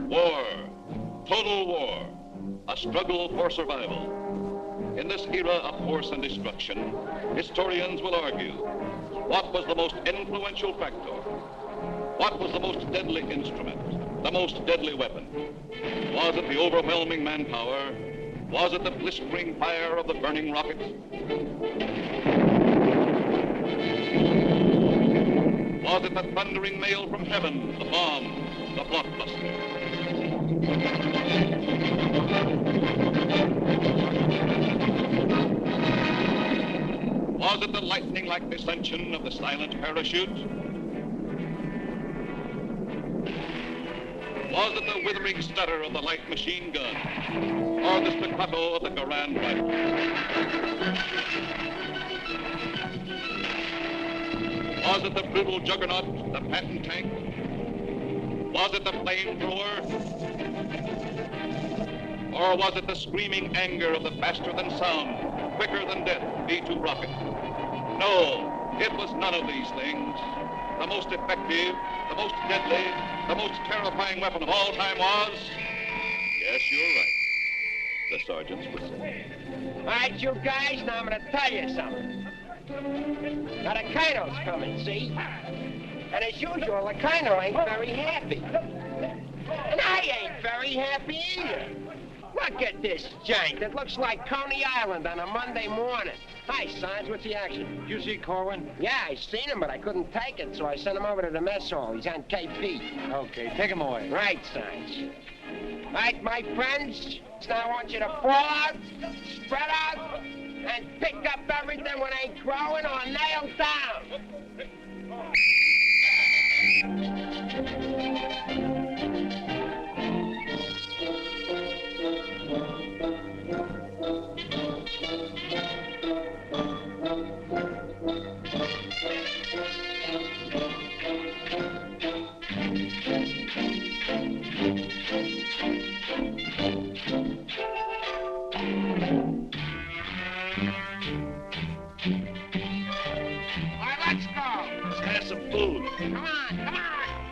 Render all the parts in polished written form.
War, total war, a struggle for survival. In this era of force and destruction, historians will argue, what was the most influential factor? What was the most deadly instrument, the most deadly weapon? Was it the overwhelming manpower? Was it the blistering fire of the burning rocket? Was it the thundering mail from heaven, the bomb, the blockbuster? Was it the lightning-like descension of the silent parachute? Was it the withering stutter of the light machine gun? Or the staccato of the Garand rifle? Was it the brutal juggernaut, the Patton tank? Was it the flamethrower? Or was it the screaming anger of the faster-than-sound, quicker-than-death B-2 rocket? No, it was none of these things. The most effective, the most deadly, the most terrifying weapon of all time was... Yes, you're right. The sergeant's whistle. All right, you guys, now I'm going to tell you something. Now, the colonel's coming, see? And as usual, the colonel ain't very happy. And I ain't very happy either. Look at this giant. It looks like Coney Island on a Monday morning. Hi, Sarge. What's the action? Did you see Corwin? Yeah, I seen him, but I couldn't take it, so I sent him over to the mess hall. He's on KP. Okay, take him away. Right, Sarge. All right, my friends. Now I want you to fall out, spread out, and pick up everything when ain't growing or nailed down.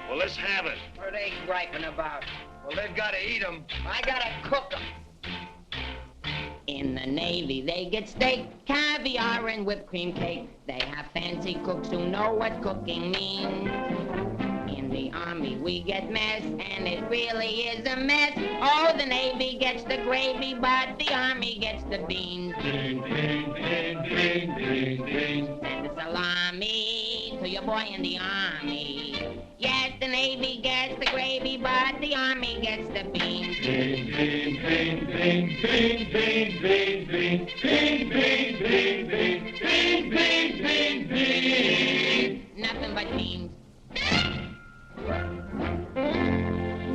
Well, let's have it. What are they griping about? Well, they've got to eat them. I gotta cook them. In the Navy, they get steak, caviar, and whipped cream cake. They have fancy cooks who know what cooking means. In the Army, we get mess, and it really is a mess. Oh, the Navy gets the gravy, but the Army gets the beans. Bean, bean, bean, bean, bean, bean. Send a salami to your boy in the Army. Yes, the Navy gets the gravy, but the Army gets the beans. Bean, bean, bean, bean, bean, bean, bean, bean, bean, bean, bean, bean, bean, bean, bean, bean. Nothing but beans.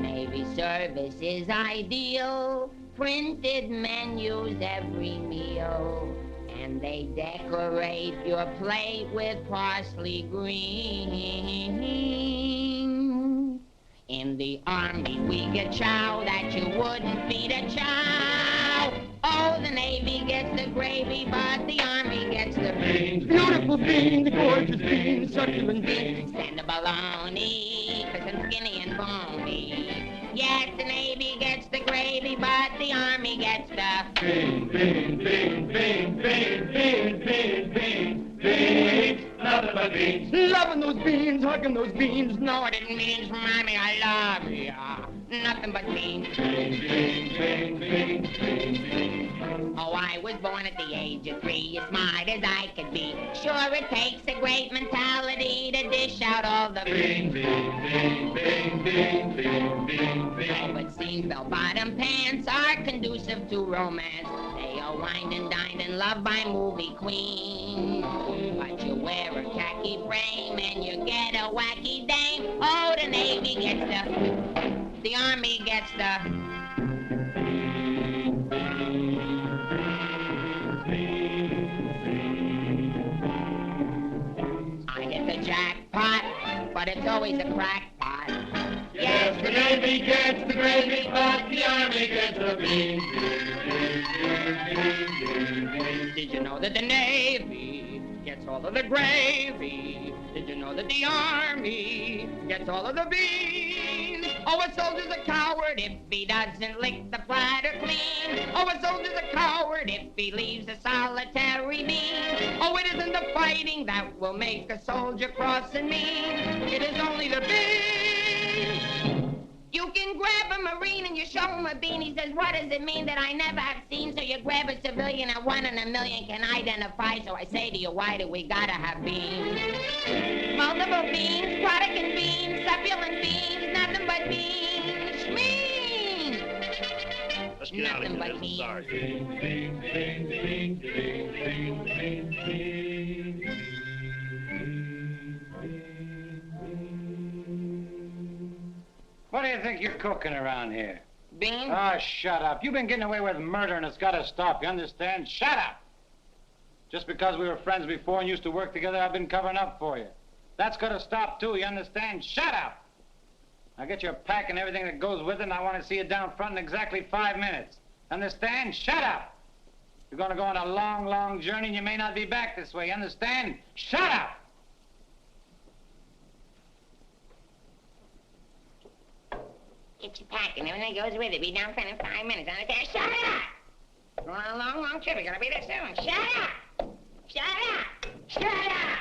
Navy service is ideal. Printed menus every meal. And they decorate your plate with parsley green. In the Army, we get chow that you wouldn't feed a chow. Oh, the Navy gets the gravy, but the Army gets the beans. Beautiful beans, gorgeous beans, succulent beans. Stand the bologna, crisp and skinny and bony. Yes, the Navy gets the gravy, but the Army gets the bean, bean, bean, bean, bean, bean, bean, bean, beans. Nothing but beans. Loving those beans, hugging those beans. No, it didn't mean, Mommy, I love ya. Nothing but beans. Bean, bean, bean, bean, bean, bean. Oh, I was born at the age of 3, as smart as I could be. Sure, it takes a great mentality to dish out all the bean, bean, bean, bean, bean, bean, bean, bean. Oh, but seems bell-bottom pants are conducive to romance. They are wined and dined and loved by movie queens. But you wear a khaki frame and you get a wacky dame. Oh, the Navy gets the Army gets the... I get the jackpot but it's always a crackpot. Yes, the Navy gets the gravy, but the Army gets the beans. Did you know that the Navy gets all of the gravy? Did you know that the Army gets all of the beans? Oh, a soldier's a coward if he doesn't lick the platter clean. Oh, a soldier's a coward if he leaves a solitary bean. Oh, it isn't the fighting that will make a soldier cross and mean. It is only the beans. You can grab a Marine and you show him a bean. He says, what does it mean that I never have seen? So you grab a civilian that 1 in a million can identify. So I say to you, why do we gotta have beans? Multiple beans, product and beans, succulent beans, nothing but beans. Schmeans! Let's get out of here. There's a sergeant. What do you think you're cooking around here? Beans? Oh, shut up. You've been getting away with murder and it's got to stop, you understand? Shut up! Just because we were friends before and used to work together, I've been covering up for you. That's got to stop, too, you understand? Shut up! Now get your pack and everything that goes with it, and I want to see you down front in exactly 5 minutes. Understand? Shut up! You're going to go on a long, long journey, and you may not be back this way, you understand? Shut up! Get your pack and everything goes with it. Be down front in 5 minutes. Understand? Shut up! We're on a long, long trip. We gotta be there soon. Shut up! Shut up! Shut up!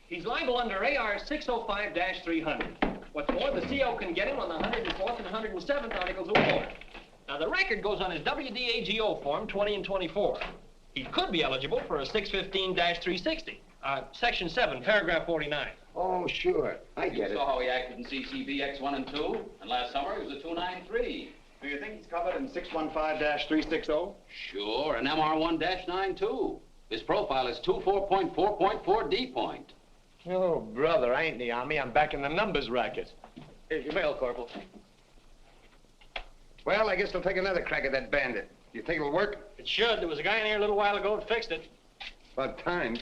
He's liable under AR 605-300. What's more, the CO can get him on the 104th and 107th Articles of War. Now, the record goes on his WDAGO form 20 and 24. He could be eligible for a 615-360. Section 7, paragraph 49. Oh, sure. I get it. You saw how he acted in CCB X1 and 2, and last summer he was a 293. Do you think he's covered in 615-360? Sure, and MR1-9 too. His profile is 24.4.4 D point. Oh, brother, I ain't in the Army. I'm back in the numbers racket. Here's your mail, Corporal. Well, I guess they'll take another crack at that bandit. You think it'll work? It should. There was a guy in here a little while ago that fixed it. About time.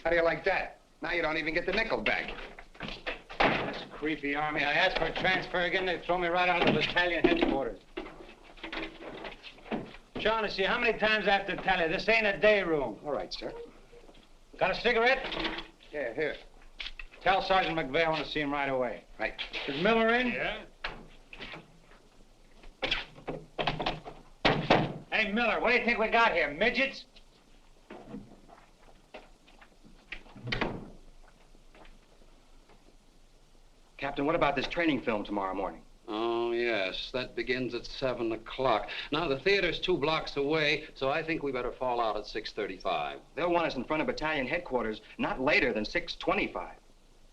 How do you like that? Now you don't even get the nickel back. That's a creepy Army. I asked for a transfer again, they throw me right out of the battalion headquarters. Shaughnessy, how many times I have to tell you, this ain't a day room. All right, sir. Got a cigarette? Yeah, here. Tell Sergeant McVeigh I want to see him right away. Right. Is Miller in? Yeah? Hey, Miller, what do you think we got here, midgets? Captain, what about this training film tomorrow morning? Oh, yes, that begins at 7 o'clock. Now, the theater's 2 blocks away, so I think we better fall out at 6:35. They'll want us in front of battalion headquarters not later than 6:25.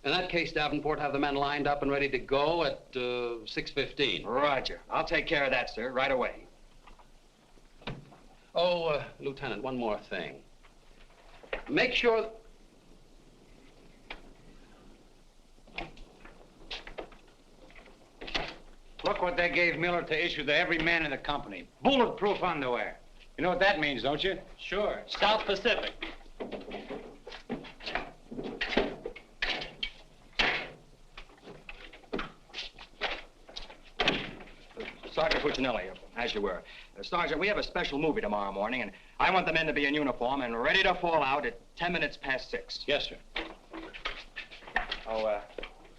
In that case, Davenport, have the men lined up and ready to go at 6:15. Roger. I'll take care of that, sir, right away. Oh, Lieutenant, one more thing. Make sure... Look what they gave Miller to issue to every man in the company. Bulletproof underwear. You know what that means, don't you? Sure. South Pacific. Sergeant Puccinelli, as you were. Sergeant, we have a special movie tomorrow morning, and I want the men to be in uniform and ready to fall out at 10 minutes past 6. Yes, sir. Oh,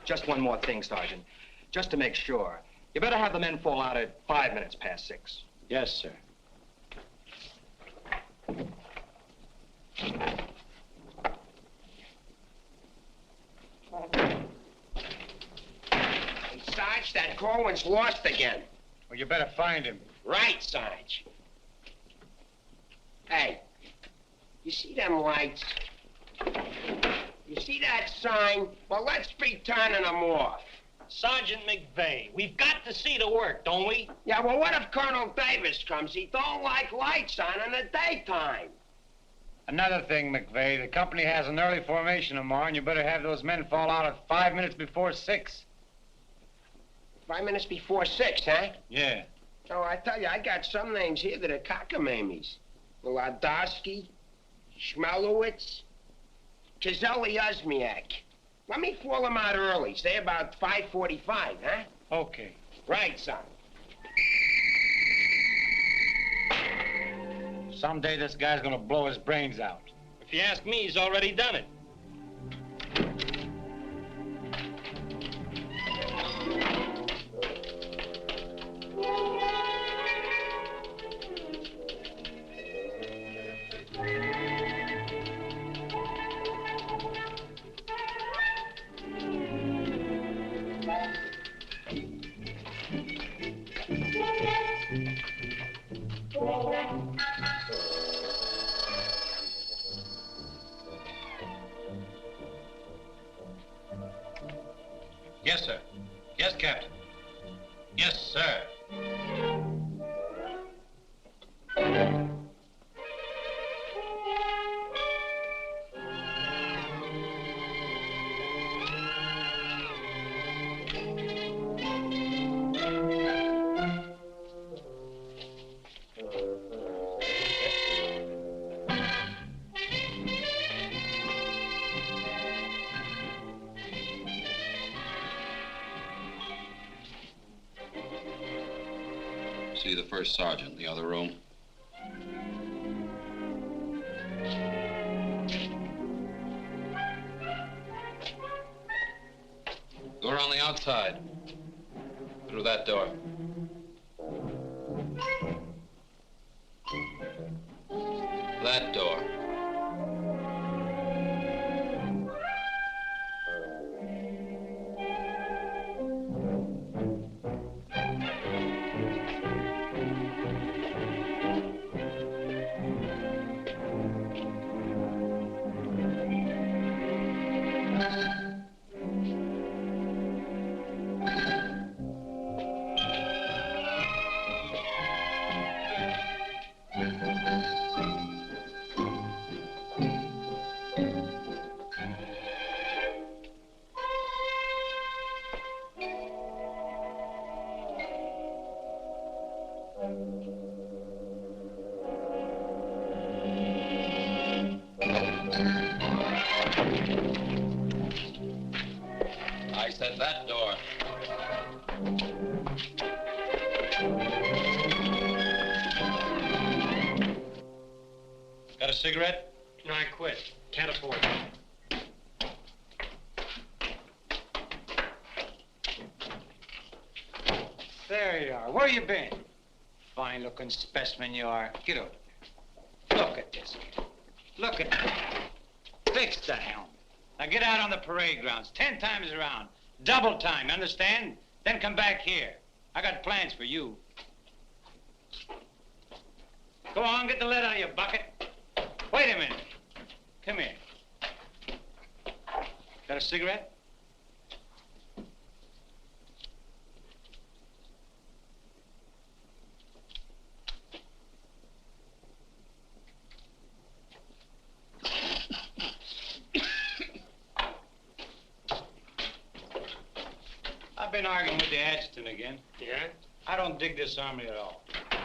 just one more thing, Sergeant. Just to make sure. You better have the men fall out at 5 minutes past 6. Yes, sir. Hey, Sarge, that Corwin's lost again. Well, you better find him. Right, Sarge. Hey, you see them lights? You see that sign? Well, let's be turning them off. Sergeant McVeigh, we've got to see the work, don't we? Yeah, well, what if Colonel Davis comes? He don't like lights on in the daytime. Another thing, McVeigh, the company has an early formation tomorrow, and you better have those men fall out at 5 minutes before 6. 5 minutes before 6, huh? Yeah. Oh, I tell you, I got some names here that are cockamammies. Wladowski, Schmelowitz, Kizeli Osmiak. Let me fall them out early, say about 5:45, huh? Okay. Right, son. Someday this guy's gonna blow his brains out. If you ask me, he's already done it. Yes, sir. Yes, Captain. Yes, sir. See the first sergeant in the other room. Go around the outside. Through that door. That door. I said that door. Got a cigarette? No, I quit. Can't afford it. There you are. Where you been? Fine-looking specimen you are. Get over there. Look at this. Look at that. Fix the helmet. Now get out on the parade grounds 10 times around. Double time, you understand? Then come back here. I got plans for you. Go on, get the lead out of your bucket. Wait a minute. Come here. Got a cigarette? I've been arguing with the adjutant again. Yeah? I don't dig this army at all.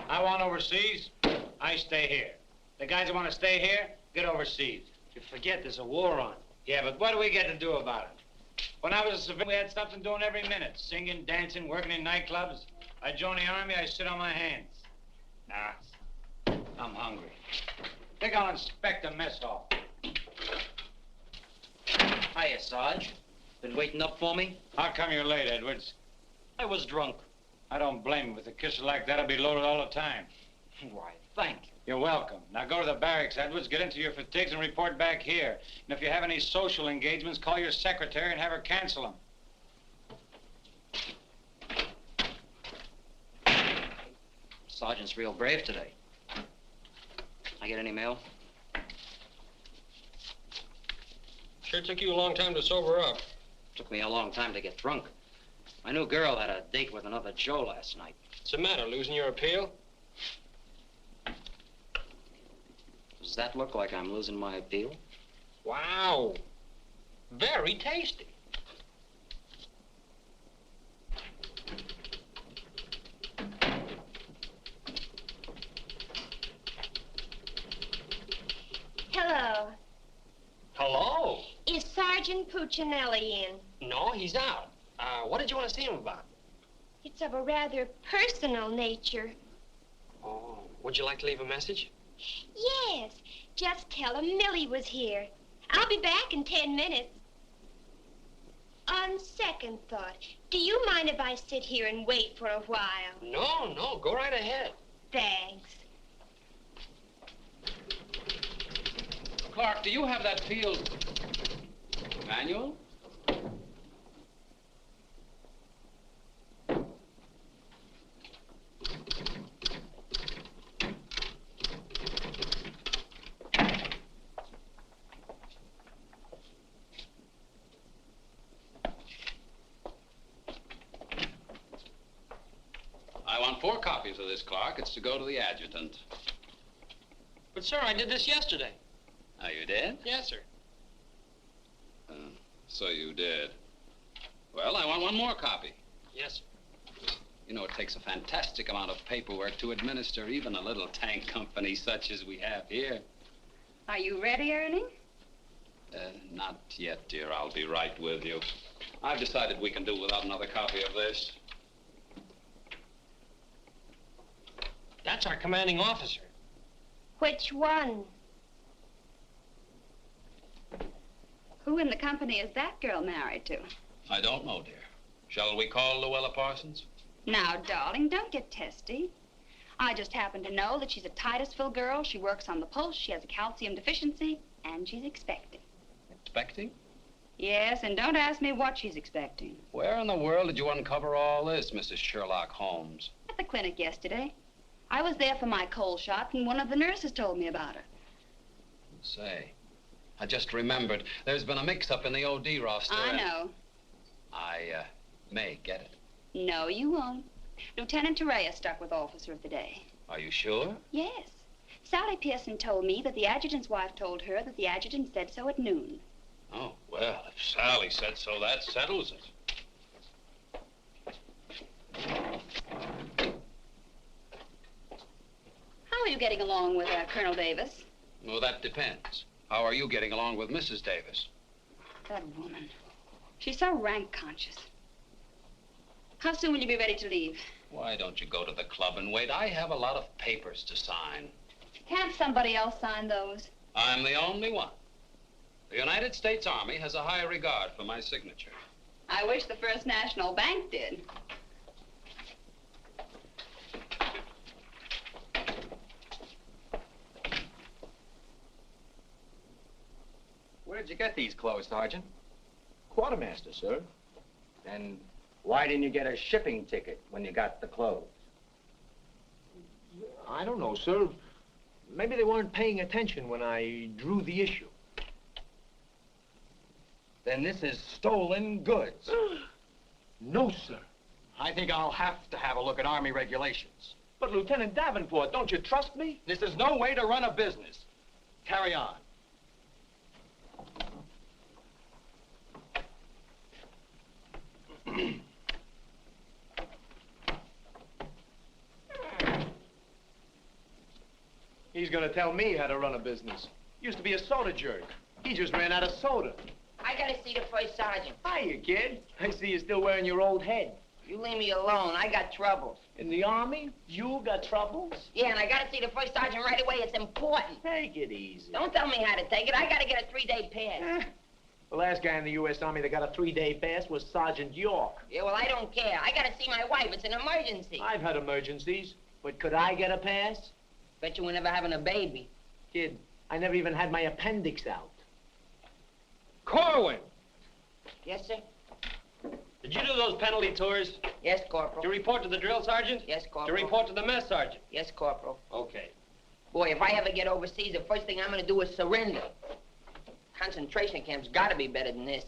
I want overseas, I stay here. The guys that want to stay here, get overseas. You forget there's a war on. Yeah, but what do we get to do about it? When I was a civilian, we had something doing every minute. Singing, dancing, working in nightclubs. I joined the army, I sit on my hands. Nah, I'm hungry. Think I'll inspect the mess hall. Hiya, Sarge. Been waiting up for me? How come you're late, Edwards? I was drunk. I don't blame you. With a kisser like that, I'll be loaded all the time. Why, thank you. You're welcome. Now go to the barracks, Edwards, get into your fatigues and report back here. And if you have any social engagements, call your secretary and have her cancel them. Sergeant's real brave today. I get any mail? Sure took you a long time to sober up. Took me a long time to get drunk. My new girl had a date with another Joe last night. What's the matter, losing your appeal? Does that look like I'm losing my appeal? Wow. Very tasty. Hello. Hello? Is Sergeant Puccinelli in? No, he's out. What did you want to see him about? It's of a rather personal nature. Oh, would you like to leave a message? Yes. Just tell him Millie was here. I'll be back in 10 minutes. On second thought, do you mind if I sit here and wait for a while? No, go right ahead. Thanks. Clark, do you have that field manual? I want 4 copies of this, Clark. It's to go to the adjutant. But, sir, I did this yesterday. Oh, you did? Yes, sir. So you did. Well, I want 1 more copy. Yes, sir. You know, it takes a fantastic amount of paperwork to administer even a little tank company such as we have here. Are you ready, Ernie? Not yet, dear. I'll be right with you. I've decided we can do without another copy of this. That's our commanding officer. Which one? Who in the company is that girl married to? I don't know, dear. Shall we call Luella Parsons? Now, darling, don't get testy. I just happen to know that she's a Titusville girl. She works on the pulse. She has a calcium deficiency, and she's expecting. Expecting? Yes, and don't ask me what she's expecting. Where in the world did you uncover all this, Mrs. Sherlock Holmes? At the clinic yesterday. I was there for my cold shot, and one of the nurses told me about her. Say, I just remembered. There's been a mix-up in the OD roster. I know. I may get it. No, you won't. Lieutenant Torrea stuck with Officer of the Day. Are you sure? Yes. Sally Pearson told me that the adjutant's wife told her that the adjutant said so at noon. Oh, well, if Sally said so, that settles it. How are you getting along with Colonel Davis? Well, that depends. How are you getting along with Mrs. Davis? That woman. She's so rank conscious. How soon will you be ready to leave? Why don't you go to the club and wait? I have a lot of papers to sign. Can't somebody else sign those? I'm the only one. The United States Army has a high regard for my signature. I wish the First National Bank did. Where did you get these clothes, Sergeant? Quartermaster, sir. Then why didn't you get a shipping ticket when you got the clothes? I don't know, sir. Maybe they weren't paying attention when I drew the issue. Then this is stolen goods. No, sir. I think I'll have to have a look at Army regulations. But, Lieutenant Davenport, don't you trust me? This is no way to run a business. Carry on. He's gonna tell me how to run a business. Used to be a soda jerk. He just ran out of soda. I gotta see the first sergeant. Hiya, kid. I see you're still wearing your old head. You leave me alone. I got troubles. In the Army? You got troubles? Yeah, and I gotta see the first sergeant right away. It's important. Take it easy. Don't tell me how to take it. I gotta get a 3-day pass. The last guy in the U.S. Army that got a 3-day pass was Sergeant York. Yeah, well, I don't care. I gotta see my wife. It's an emergency. I've had emergencies, but could I get a pass? Bet you were never having a baby. Kid, I never even had my appendix out. Corwin! Yes, sir? Did you do those penalty tours? Yes, Corporal. To report to the drill sergeant? Yes, To Corporal. report to the mess sergeant? Yes, Corporal. Okay. Boy, if I ever get overseas, the first thing I'm gonna do is surrender. Concentration camp's gotta be better than this.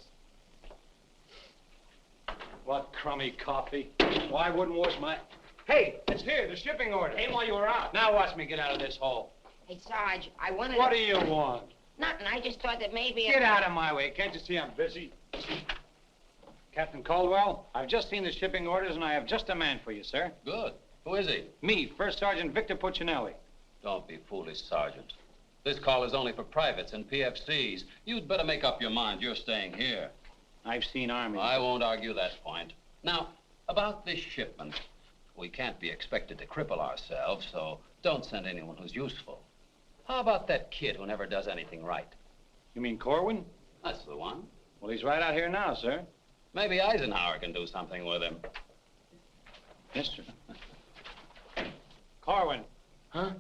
What crummy coffee. Why wouldn't wash my... Hey, it's here, the shipping order. Came while you were out. Now watch me get out of this hole. Hey, Sarge, I wanted What to... do you want? Nothing. I just thought that maybe... Get out of my way. Can't you see I'm busy? Captain Caldwell, I've just seen the shipping orders, and I have just a man for you, sir. Good. Who is he? Me, First Sergeant Victor Puccinelli. Don't be foolish, Sergeant. This call is only for privates and PFCs. You'd better make up your mind. You're staying here. I've seen Army. I won't argue that point. Now, about this shipment. We can't be expected to cripple ourselves, so don't send anyone who's useful. How about that kid who never does anything right? You mean Corwin? That's the one. Well, he's right out here now, sir. Maybe Eisenhower can do something with him. Yes, sir. Corwin. Huh?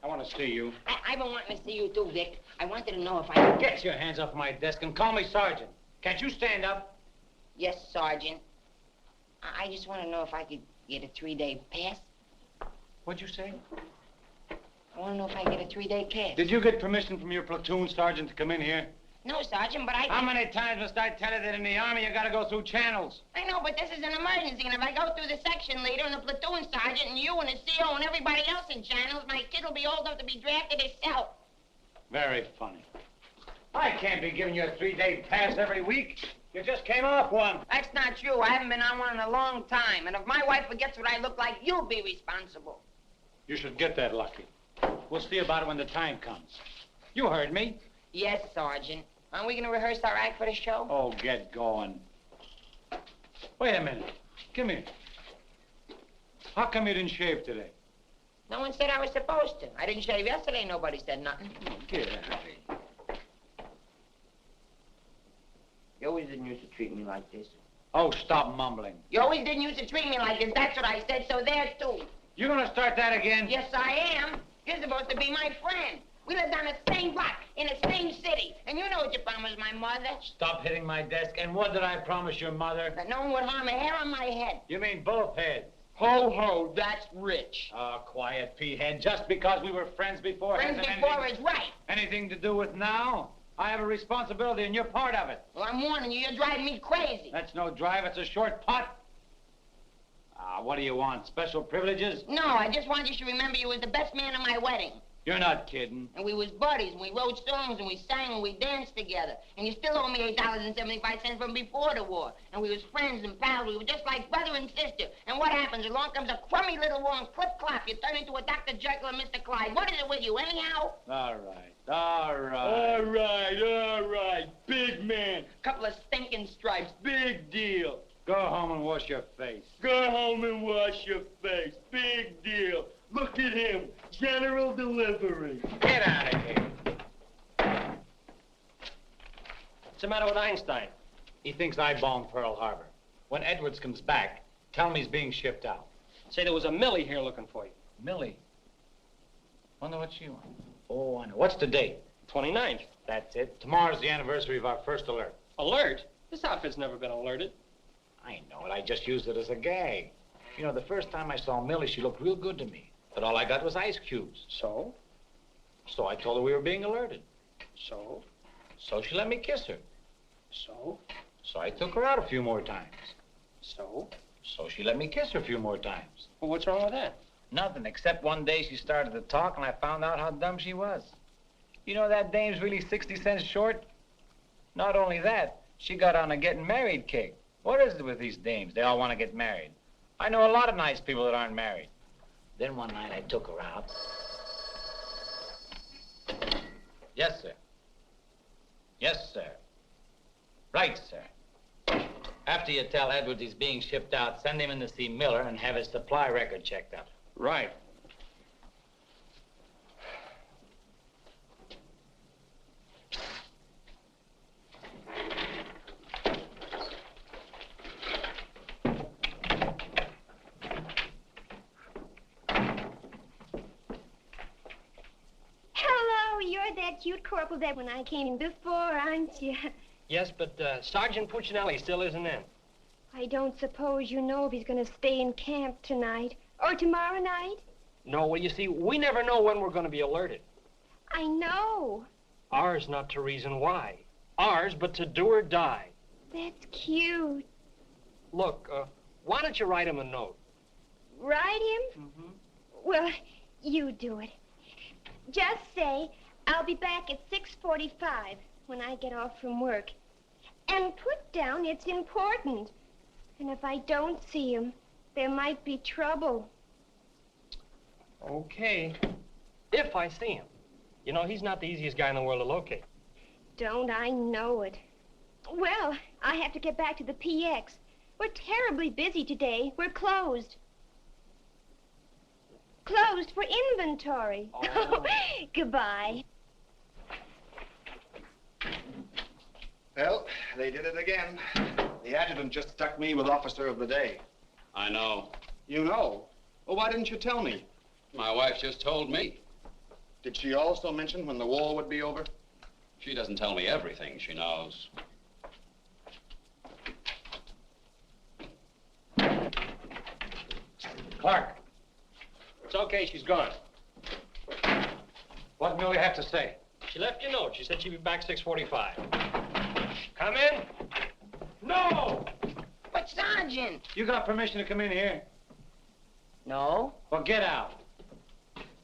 I want to see you. I've been wanting to see you too, Dick. I wanted to know if I could... Get your hands off my desk and call me Sergeant. Can't you stand up? Yes, Sergeant. I just want to know if I could get a 3-day pass. What'd you say? I want to know if I get a 3-day pass. Did you get permission from your platoon sergeant to come in here? No, Sergeant, but I... How many times must I tell you that in the Army you gotta go through channels? I know, but this is an emergency, and if I go through the section leader and the platoon sergeant and you and the CO and everybody else in channels, my kid will be old enough to be drafted himself. Very funny. I can't be giving you a 3-day pass every week. You just came off one. That's not true. I haven't been on one in a long time, and if my wife forgets what I look like, you'll be responsible. You should get that lucky. We'll see about it when the time comes. You heard me. Yes, Sergeant. Aren't we going to rehearse our act for the show? Oh, get going. Wait a minute. Come here. How come you didn't shave today? No one said I was supposed to. I didn't shave yesterday. Nobody said nothing. Get out of here. You always didn't used to treat me like this. Oh, stop mumbling. You always didn't used to treat me like this. That's what I said, so there, too. You gonna start that again? Yes, I am. You're supposed to be my friend. We lived on the same block, in the same city. And you know what you promised my mother. Stop hitting my desk. And what did I promise your mother? That no one would harm a hair on my head. You mean both heads? Ho, ho, that's rich. Oh, quiet, P-head. Just because we were friends before... Friends before is right. Anything to do with now? I have a responsibility, and you're part of it. Well, I'm warning you, you're driving me crazy. That's no drive, it's a short putt. What do you want, special privileges? No, I just want you to remember you was the best man at my wedding. You're not kidding. And we was buddies, and we wrote songs, and we sang, and we danced together. And you still owe me $8.75 from before the war. And we was friends and pals. We were just like brother and sister. And what happens? Along comes a crummy little war and clip-clop. You turn into a Dr. Jekyll and Mr. Clyde. What is it with you, anyhow? All right, all right. All right, all right. Big man. Couple of stinking stripes. Big deal. Go home and wash your face. Go home and wash your face. Big deal. Look at him. General delivery. Get out of here. What's the matter with Einstein? He thinks I bombed Pearl Harbor. When Edwards comes back, tell him he's being shipped out. Say there was a Millie here looking for you. Millie? Wonder what she wants. Oh, I know. What's the date? 29th. That's it. Tomorrow's the anniversary of our first alert. Alert? This outfit's never been alerted. I know it. I just used it as a gag. You know, the first time I saw Millie, she looked real good to me. But all I got was ice cubes. So? So I told her we were being alerted. So? So she let me kiss her. So? So I took her out a few more times. So? So she let me kiss her a few more times. Well, what's wrong with that? Nothing, except one day she started to talk and I found out how dumb she was. You know that dame's really 60 cents short? Not only that, she got on a getting married kick. What is it with these dames? They all want to get married. I know a lot of nice people that aren't married. Then one night I took her out. Yes, sir. Yes, sir. Right, sir. After you tell Edwards he's being shipped out, send him in to see Miller and have his supply record checked out. Right. You're that cute corporal that when I came in before, aren't you? Yes, but Sergeant Puccinelli still isn't in. I don't suppose you know if he's going to stay in camp tonight or tomorrow night? No, well, you see, we never know when we're going to be alerted. I know. Ours not to reason why. Ours, but to do or die. That's cute. Look, why don't you write him a note? Write him? Mm-hmm. Well, you do it. Just say, I'll be back at 6:45 when I get off from work. And put down it's important. And if I don't see him, there might be trouble. Okay. If I see him. You know, he's not the easiest guy in the world to locate. Don't I know it? Well, I have to get back to the PX. We're terribly busy today. We're closed. Closed for inventory. Oh. Goodbye. Well, they did it again. The adjutant just stuck me with Officer of the Day. I know. You know? Well, why didn't you tell me? My wife just told me. Did she also mention when the war would be over? She doesn't tell me everything she knows. Clark, It's okay, she's gone. what Millie have to say? She left you a note. She said she'd be back 6:45. Come in. No! But, Sergeant. You got permission to come in here? No. Well, get out.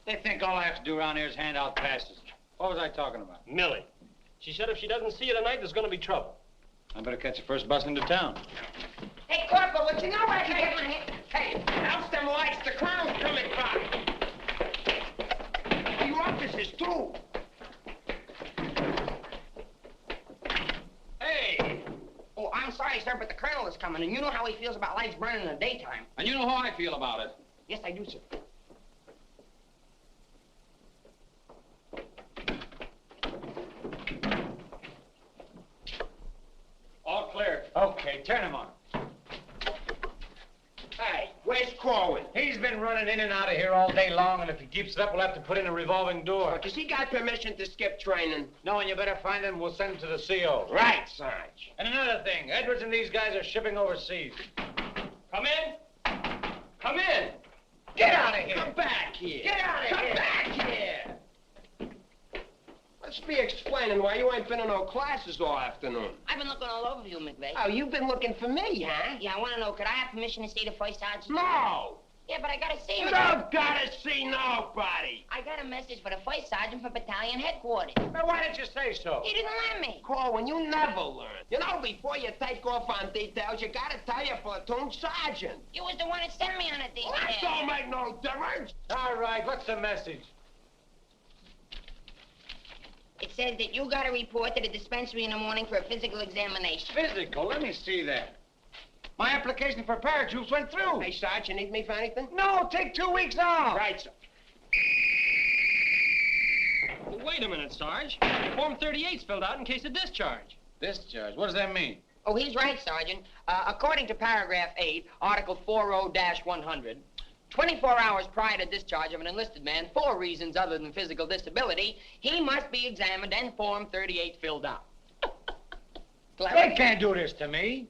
They think all I have to do around here is hand out passes. What was I talking about? Millie. She said if she doesn't see you tonight, there's gonna be trouble. I better catch the first bus into town. Hey, Corporal, what you know where I can get my hand? Hey, douse them lights. The crowd's coming by. You officers, too. Hey. Oh, I'm sorry, sir, but the colonel is coming, and you know how he feels about lights burning in the daytime. And you know how I feel about it. Yes, I do, sir. All clear. Okay, turn him on. Hey, where's Corwin? He's been running in and out of here all day long, and if he keeps it up, we'll have to put in a revolving door. Does he got permission to skip training? No, and you better find him. We'll send him to the CO. Right, Sarge. And another thing, Edwards and these guys are shipping overseas. Come in. Come in. Get out of here. Come back here. Get out of here. Come back here. Let's be explaining why you ain't been in no classes all afternoon. I've been looking all over you, McVeigh. Oh, you've been looking for me, huh? Yeah, I want to know, could I have permission to see the first sergeant? No. Yeah, but I gotta see him. You don't gotta see nobody. I got a message for the first sergeant from battalion headquarters. Now, why didn't you say so? He didn't let me. Corwin, you never learn. You know, before you take off on details, you gotta tell your platoon sergeant. You was the one that sent me on a detail. Well, that don't make no difference. All right, what's the message? It says that you got to report to the dispensary in the morning for a physical examination. Physical? Let me see that. My application for paratroops went through. Hey, Sarge, you need me for anything? No, take 2 weeks off. Right, sir. Well, wait a minute, Sarge. Form 38's filled out in case of discharge. Discharge? What does that mean? Oh, he's right, Sergeant. According to paragraph 8, article 40-100, 24 hours prior to discharge of an enlisted man for reasons other than physical disability, he must be examined and Form 38 filled out. They can't do this to me.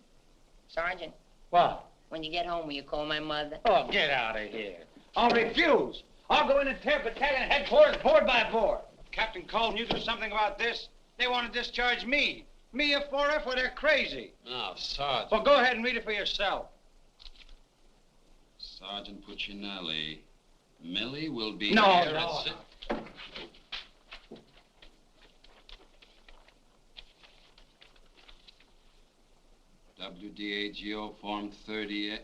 Sergeant, What? when you get home, will you call my mother? Oh, get out of here. I'll refuse. I'll go in and tear battalion headquarters board by board. Captain Colton, you do something about this? They want to discharge me. Me, a 4F, well, they're crazy. Now, Sergeant. Well, go ahead and read it for yourself. Sergeant Puccinelli. Millie will be No, here no. at WDAGO Form 38.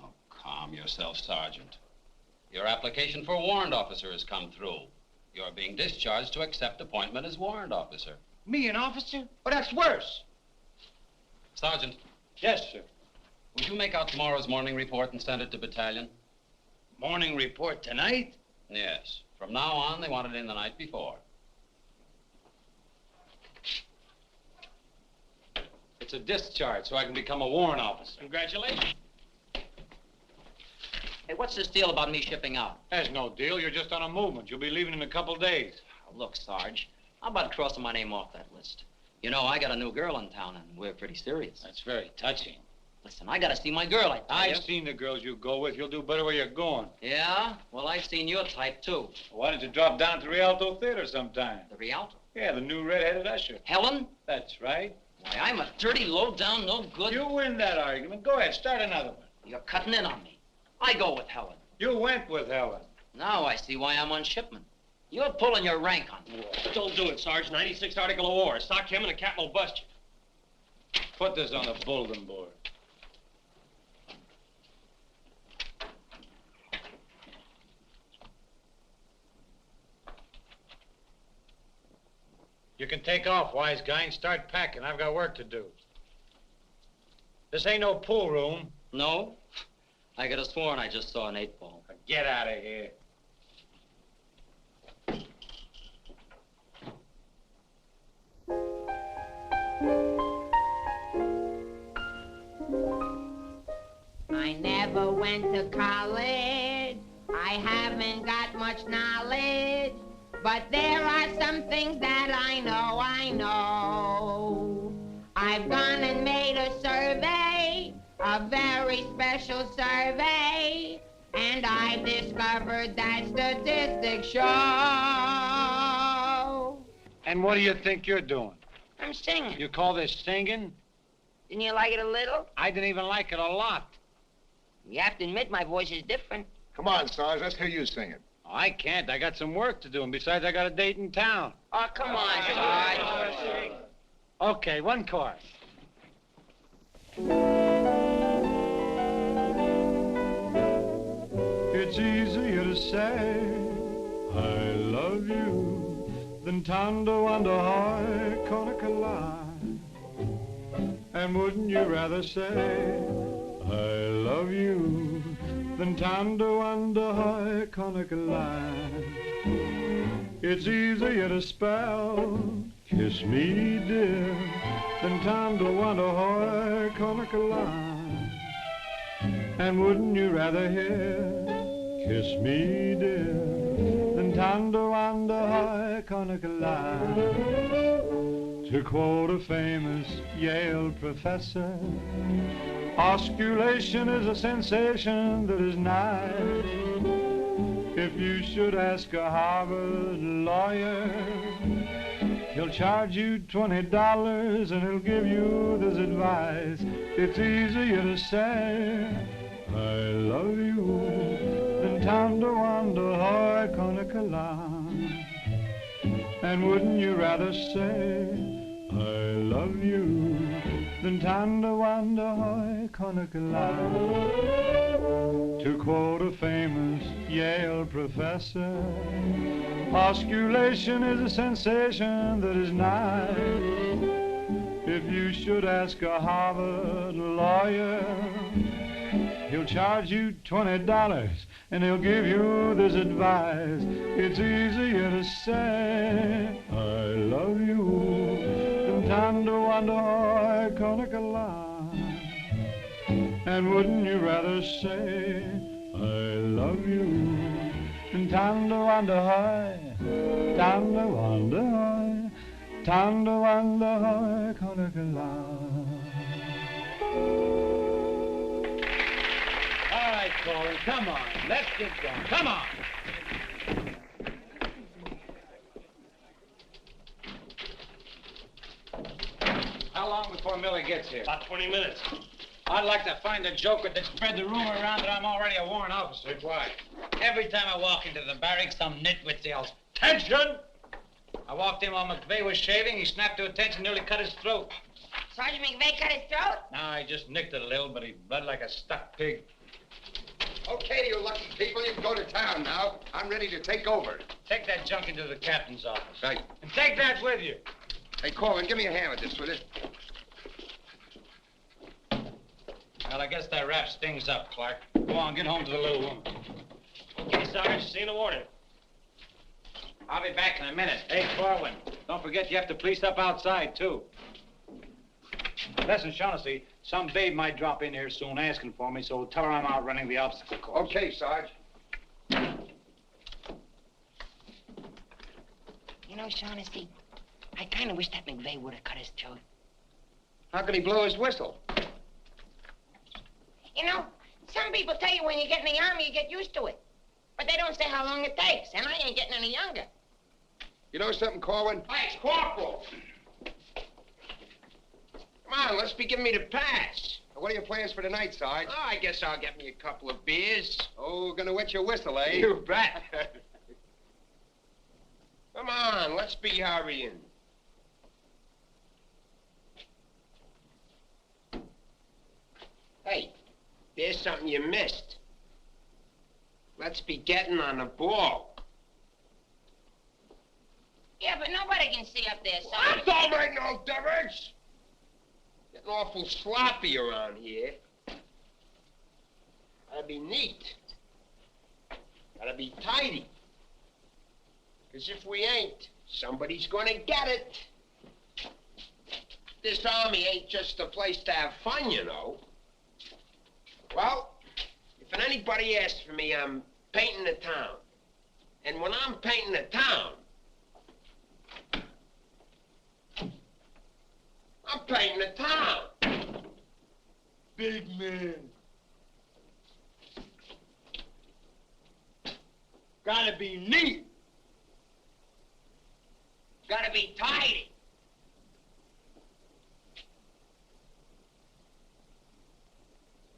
Oh, calm yourself, Sergeant. Your application for warrant officer has come through. You're being discharged to accept appointment as warrant officer. Me, an officer? Well, that's worse. Sergeant, Yes, sir. would you make out tomorrow's morning report and send it to battalion? Morning report tonight? Yes. From now on, they want it in the night before. It's a discharge, so I can become a warrant officer. Congratulations. Hey, what's this deal about me shipping out? There's no deal. You're just on a movement. You'll be leaving in a couple days. Oh, look, Sarge, how about crossing my name off that list? You know, I got a new girl in town, and we're pretty serious. That's very touching. Listen, I gotta see my girl, I tell you. I've seen the girls you go with. You'll do better where you're going. Yeah? Well, I've seen your type, too. Why don't you drop down to the Rialto Theater sometime? The Rialto. Yeah, the new red-headed usher. Helen? That's right. Why, I'm a dirty, low-down, no good... You win that argument. Go ahead, start another one. You're cutting in on me. I go with Helen. You went with Helen. Now I see why I'm on shipment. You're pulling your rank on me. Don't do it, Sarge. 96 article of war. Sock him and the captain will bust you. Put this on the bulletin board. You can take off, wise guy, and start packing. I've got work to do. This ain't no pool room. No? I could have sworn I just saw an 8-ball. Get out of here. I never went to college. I haven't got much knowledge. But there are some things that I know. I've gone and made a survey, a very special survey, and I've discovered that statistics show. And what do you think you're doing? I'm singing. You call this singing? Didn't you like it a little? I didn't even like it a lot. You have to admit my voice is different. Come on, Sarge, let's hear you sing it. I can't. I got some work to do, and besides, I got a date in town. Oh, come on, Sarge. Okay, one chorus. It's easier to say I love you than tender wonder high Conica. And wouldn't you rather say I love you than tender wonder high Conica line? It's easier to spell kiss me dear than tender wonder high Conica line. And wouldn't you rather hear kiss me dear than tender wonder high Conica line? To quote a famous Yale professor, osculation is a sensation that is nice. If you should ask a Harvard lawyer, he'll charge you $20 and he'll give you this advice. It's easier to say I love you than tender wonder high Conica line. And wouldn't you rather say I love you than tender wonder high Conica line? To quote a famous Yale professor, osculation is a sensation that is nice. If you should ask a Harvard lawyer, he'll charge you $20 and he'll give you this advice. It's easier to say I love you than tender wonder high Conica line. And wouldn't you rather say I love you than tender wonder high, tender wonder high, tender wonder high Conica line? All right, Corwin, come on. Let's get going. Come on. How long before Millie gets here? About 20 minutes. I'd like to find a joker that spread the rumor around that I'm already a warrant officer. Why? Every time I walk into the barracks, some nitwit yells, "Attention!" I walked in while McVeigh was shaving. He snapped to attention, nearly cut his throat. Sergeant McVeigh cut his throat? No, I just nicked it a little, but he bled like a stuck pig. Okay, you lucky people, you can go to town now. I'm ready to take over. Take that junk into the captain's office. Right. And take that with you. Hey, Corwin, give me a hand with this, will you? Well, I guess that wraps things up, Clark. Go on, get home to the little woman. Okay, Sarge, see you in the morning. I'll be back in a minute. Hey, Corwin, don't forget you have to police up outside, too. Listen, Shaughnessy, some babe might drop in here soon asking for me, so tell her I'm out running the obstacle course. Okay, Sarge. You know, Shaughnessy, I kind of wish that McVeigh would have cut his throat. How could he blow his whistle? You know, some people tell you when you get in the army, you get used to it. But they don't say how long it takes, and I ain't getting any younger. You know something, Corwin? Hey, Corporal! Come on, let's be giving me the pass. What are your plans for tonight, Sarge? Oh, I guess I'll get me a couple of beers. Oh, gonna wet your whistle, eh? You bet. Come on, let's be hurrying. Hey, there's something you missed. Let's be getting on the ball. Yeah, but nobody see up there, That don't make no difference. Getting awful sloppy around here. Gotta be neat. Gotta be tidy. Because if we ain't, somebody's gonna get it. This army ain't just a place to have fun, you know. Well, if anybody asks for me, I'm painting the town. And when I'm painting the town, I'm painting the town. Big man. Gotta be neat. Gotta be tidy.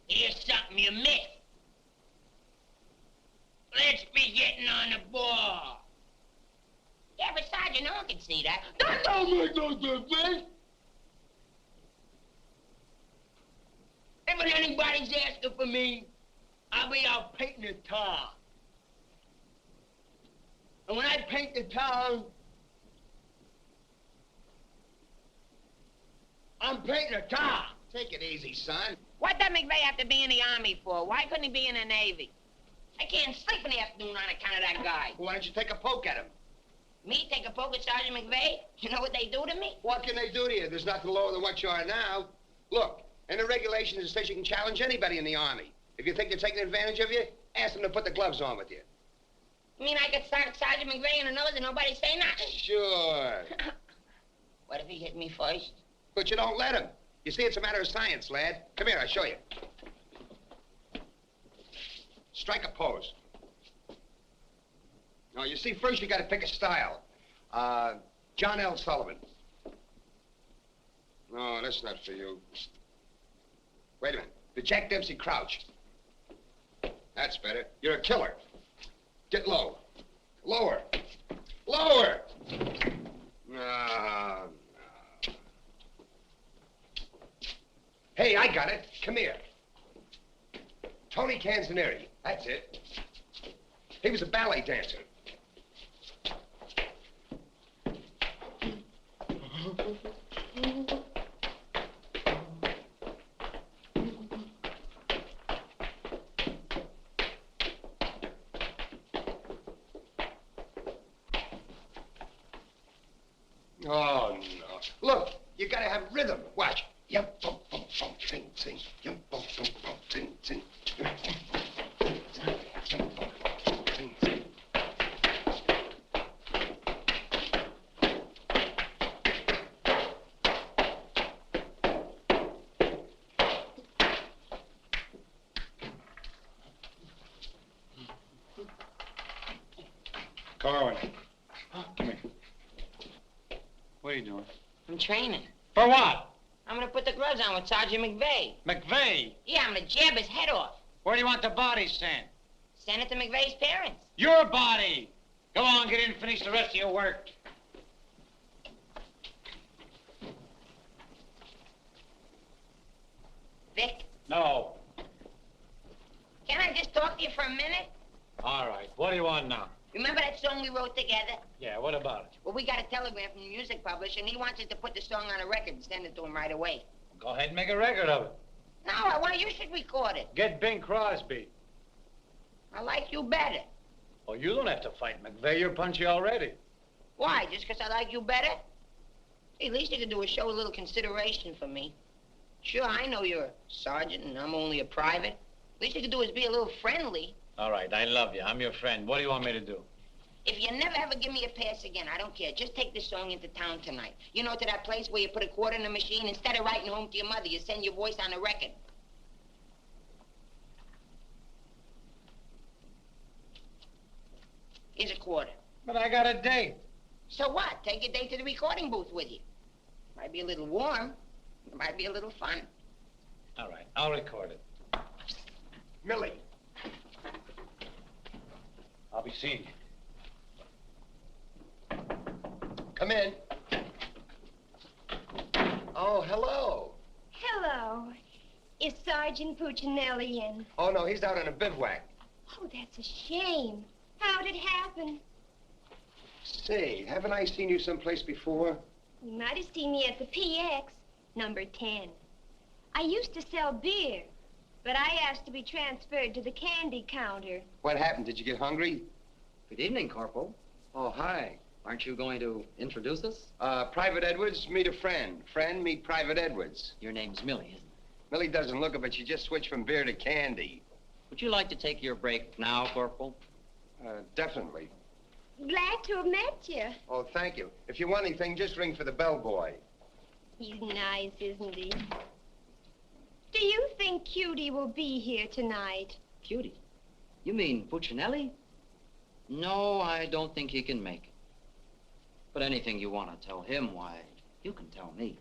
Here's something you missed. Let's be getting on the ball. Yeah, but Sergeant, no one can see that. That don't make no difference. If anybody's asking for me, I'll be out painting the town. And when I paint the town, I'm painting the town. Take it easy, son. What does McVeigh have to be in the Army for? Why couldn't he be in the Navy? I can't sleep in the afternoon on account of that guy. Why don't you take a poke at him? Me take a poke at Sergeant McVeigh? You know what they do to me? What can they do to you? There's nothing lower than what you are now. Look, in the regulations, it says you can challenge anybody in the Army. If you think they're taking advantage of you, ask them to put the gloves on with you. You mean I could start Sergeant McVeigh in the nose and nobody say nothing? Sure. What if he hit me first? But you don't let him. You see, it's a matter of science, lad. Come here, I'll show you. Strike a pose. No, you see, first you got to pick a style. John L. Sullivan. No, that's not for you. Wait a minute. The Jack Dempsey Crouch. That's better. You're a killer. Get low. Lower. Lower! No. Hey, I got it. Come here. Tony Canzoneri. That's it. He was a ballet dancer. Oh, no. Look, you gotta have rhythm. Watch. Yum, bum, bum, bum, sing, sing. Yum, bum, bum, bum, sing, sing. Yum, bum, bum, sing, sing. Corwin. Come here. What are you doing? I'm training. For what? I'm gonna put the gloves on with Sergeant McVeigh. McVeigh? Yeah, I'm gonna jab his head off. Where do you want the body sent? Send it to McVeigh's parents. Your body! Go on, get in and finish the rest of your work. Vic, No. can I just talk to you for a minute? All right. What do you want now? Remember that song we wrote together? Yeah, what about it? Well, we got a telegram from the music publisher, and he wants us to put the song on a record and send it to him right away. Go ahead and make a record of it. No, I want you should record it. Get Bing Crosby. I like you better. Oh, you don't have to fight McVeigh. You're punchy already. Why? Just 'cause I like you better? Hey, at least you could do is show a little consideration for me. Sure, I know you're a sergeant and I'm only a private. At least you could do is be a little friendly. All right, I love you. I'm your friend. What do you want me to do? If you never ever give me a pass again, I don't care. Just take this song into town tonight. You know, to that place where you put a quarter in the machine, instead of writing home to your mother, you send your voice on a record. Here's a quarter. But I got a date. So what? Take your date to the recording booth with you. Might be a little warm. It might be a little fun. All right, I'll record it. Millie. I'll be seeing you. Come in. Oh, hello. Hello. Is Sergeant Puccinelli in? Oh, no, he's out on a bivouac. Oh, that's a shame. How'd it happen? Say, haven't I seen you someplace before? You might have seen me at the PX, number 10. I used to sell beer, but I asked to be transferred to the candy counter. What happened? Did you get hungry? Good evening, Corporal. Oh, hi. Aren't you going to introduce us? Private Edwards, meet a friend. Friend, meet Private Edwards. Your name's Millie, isn't it? Millie doesn't look it, but she just switched from beer to candy. Would you like to take your break now, Corporal? Definitely. Glad to have met you. Oh, thank you. If you want anything, just ring for the bellboy. He's nice, isn't he? Do you think Cutie will be here tonight? Cutie? You mean Puccinelli? No, I don't think he can make it. But anything you want to tell him, why, you can tell me.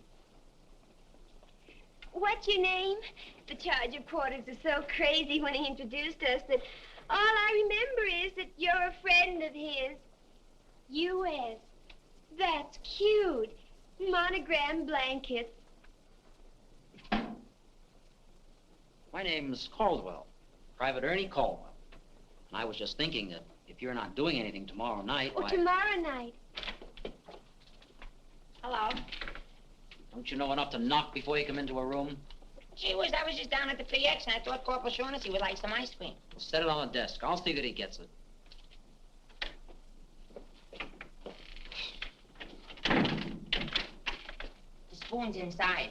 What's your name? The charge reporters are so crazy when he introduced us that all I remember is that you're a friend of his. U.S. That's cute. Monogram blankets. My name's Caldwell, Private Ernie Caldwell. And I was just thinking that if you're not doing anything tomorrow night, Oh, why... tomorrow night. Hello. Don't you know enough to knock before you come into a room? Gee whiz, I was just down at the PX and I thought Corporal Shaughnessy would like some ice cream. Well, set it on the desk. I'll see that he gets it. The spoon's inside.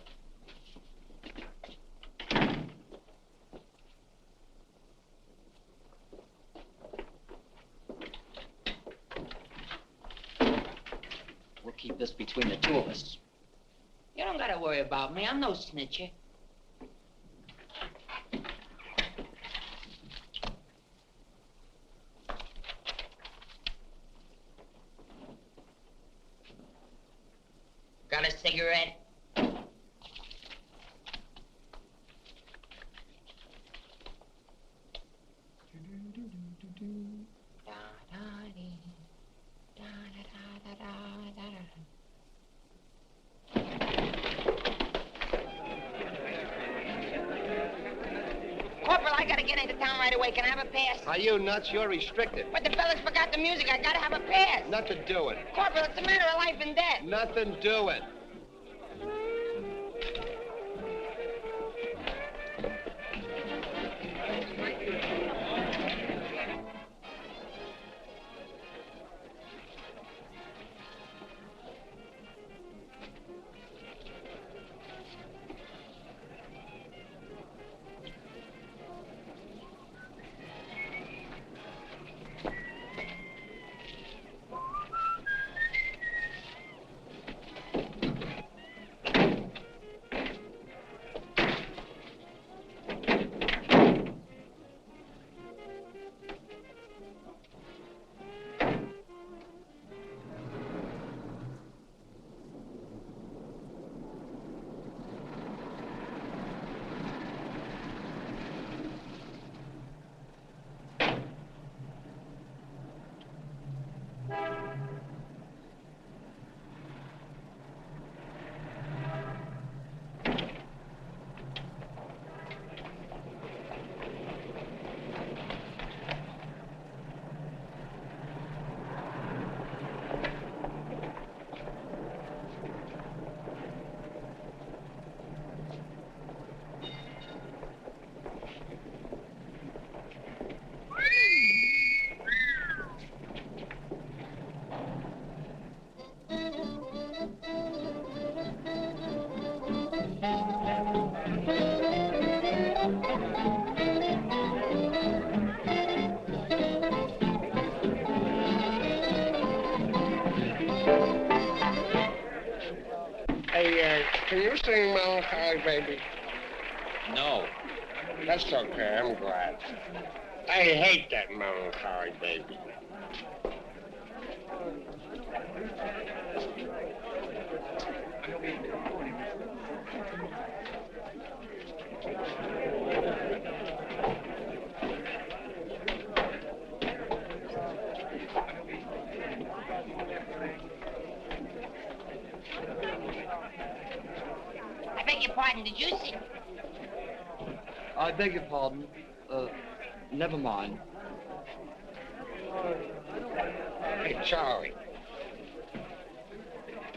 We'll keep this between the two of us. You don't gotta worry about me. I'm no snitcher. Got a cigarette? Corporal, I gotta get into town right away. Can I have a pass? Are you nuts? You're restricted. But the fellas forgot the music. I gotta have a pass. Nothing doing. Corporal, it's a matter of life and death. Nothing doing. Hey, can you sing Melancholy Baby? No. That's okay, I'm glad. I hate that Melancholy Baby. I beg your pardon, did you see? I beg your pardon. Never mind. Hey, Charlie,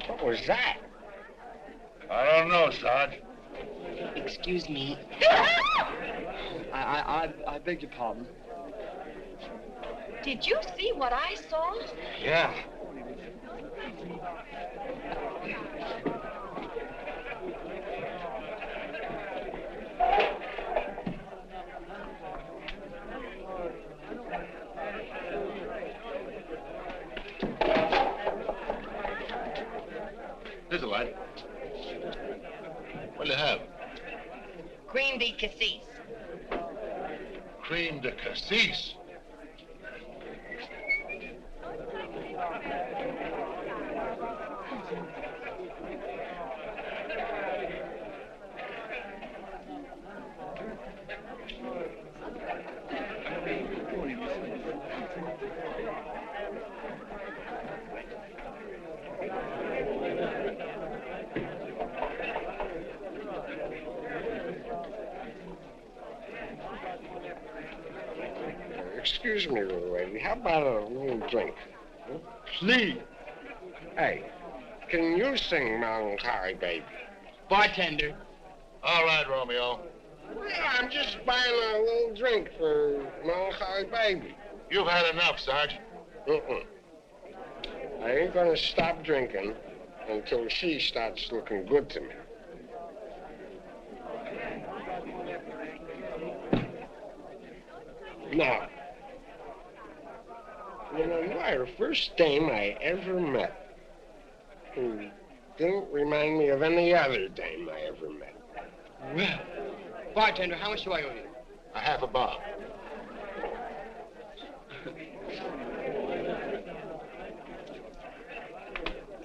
What was that? I don't know, Sarge. Excuse me. I beg your pardon. Did you see what I saw? Yeah. Here's a light. What'll you have? Cream de cassis. Cream de cassis. Excuse me, little lady. How about a little drink? Huh? Please. Hey, can you sing Melancholy Baby? Bartender. All right, Romeo. Yeah, I'm just buying a little drink for Melancholy Baby. You've had enough, Sarge. I ain't gonna stop drinking until she starts looking good to me. Now, you know, you are the first dame I ever met who didn't remind me of any other dame I ever met. Well, bartender, how much do I owe you? A half a bob.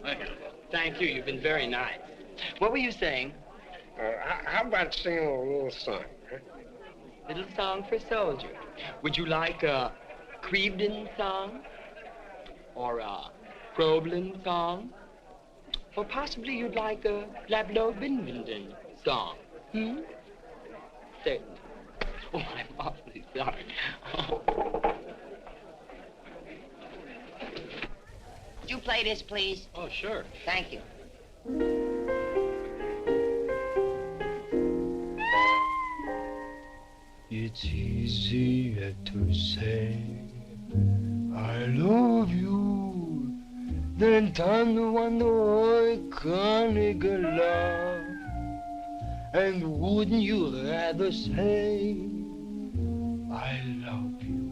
Thank you. Thank you. You've been very nice. What were you saying? How about singing a little song? Huh? Little song for soldier. Would you like a Crevedon song? Or a Problem song? Or possibly you'd like a Lablo Binbenden song? Certainly. Oh, I'm awfully sorry. Would you play this, please? Oh, sure. Thank you. It's easier to say I love you than tanto quando canigala. And wouldn't you rather say I love you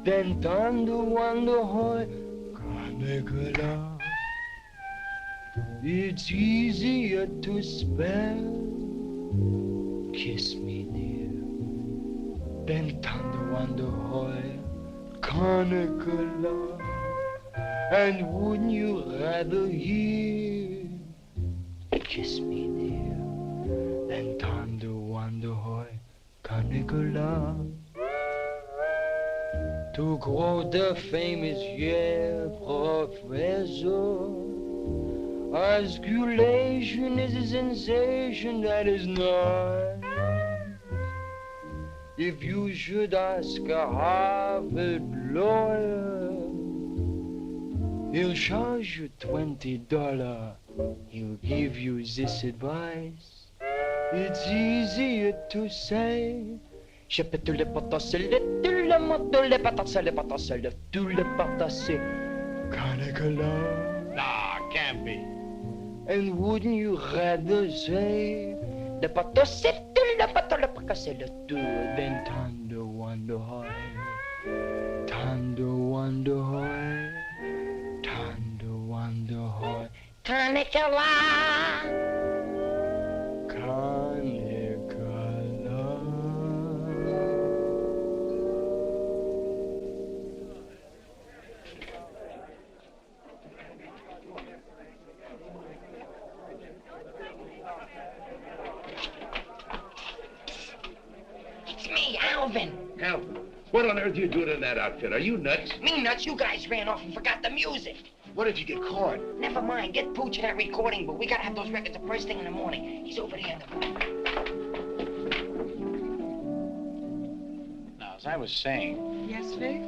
than tanto quando canigala? It's easier to spell kiss me dear than tanto quando canigala. And wouldn't you rather hear kiss me dear than tanto quando canigala? To quote the famous Yale professor, osculation is a sensation that is not. If you should ask a Harvard lawyer, he'll charge you $20. He'll give you this advice. It's easier to say. Je peux tout le potasser, tout le monde, tout le potasser, tout le potasser. Canigala. Nah, can't be. And wouldn't you rather say the potasser, tout le potasser, tout than tando wando hoy, tando wando hoy, tando wando hoy. Canigala. It's me, Alvin. Alvin, what on earth are you doing in that outfit? Are you nuts? Me nuts, you guys ran off and forgot the music. What if you get caught? Never mind, get Pooch in that recording booth. We gotta have those records the first thing in the morning. He's over there in the booth. Now, as I was saying... Yes, Vic?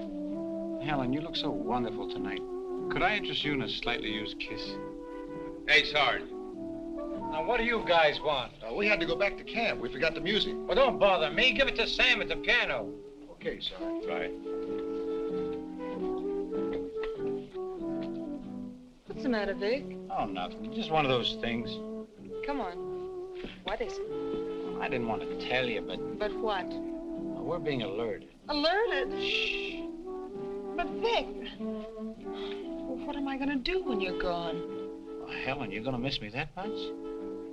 Helen, you look so wonderful tonight. Could I interest you in a slightly used kiss? Hey, Sarge. Now, what do you guys want? We had to go back to camp. We forgot the music. Well, don't bother me. Give it to Sam at the piano. Okay, Sarge. Right. What's the matter, Vic? Oh, nothing. Just one of those things. Come on. What is it? I didn't want to tell you, but But what? we're being alerted. Alerted? Shh. But Vic, well, what am I going to do when you're gone? Oh, Helen, you're going to miss me that much?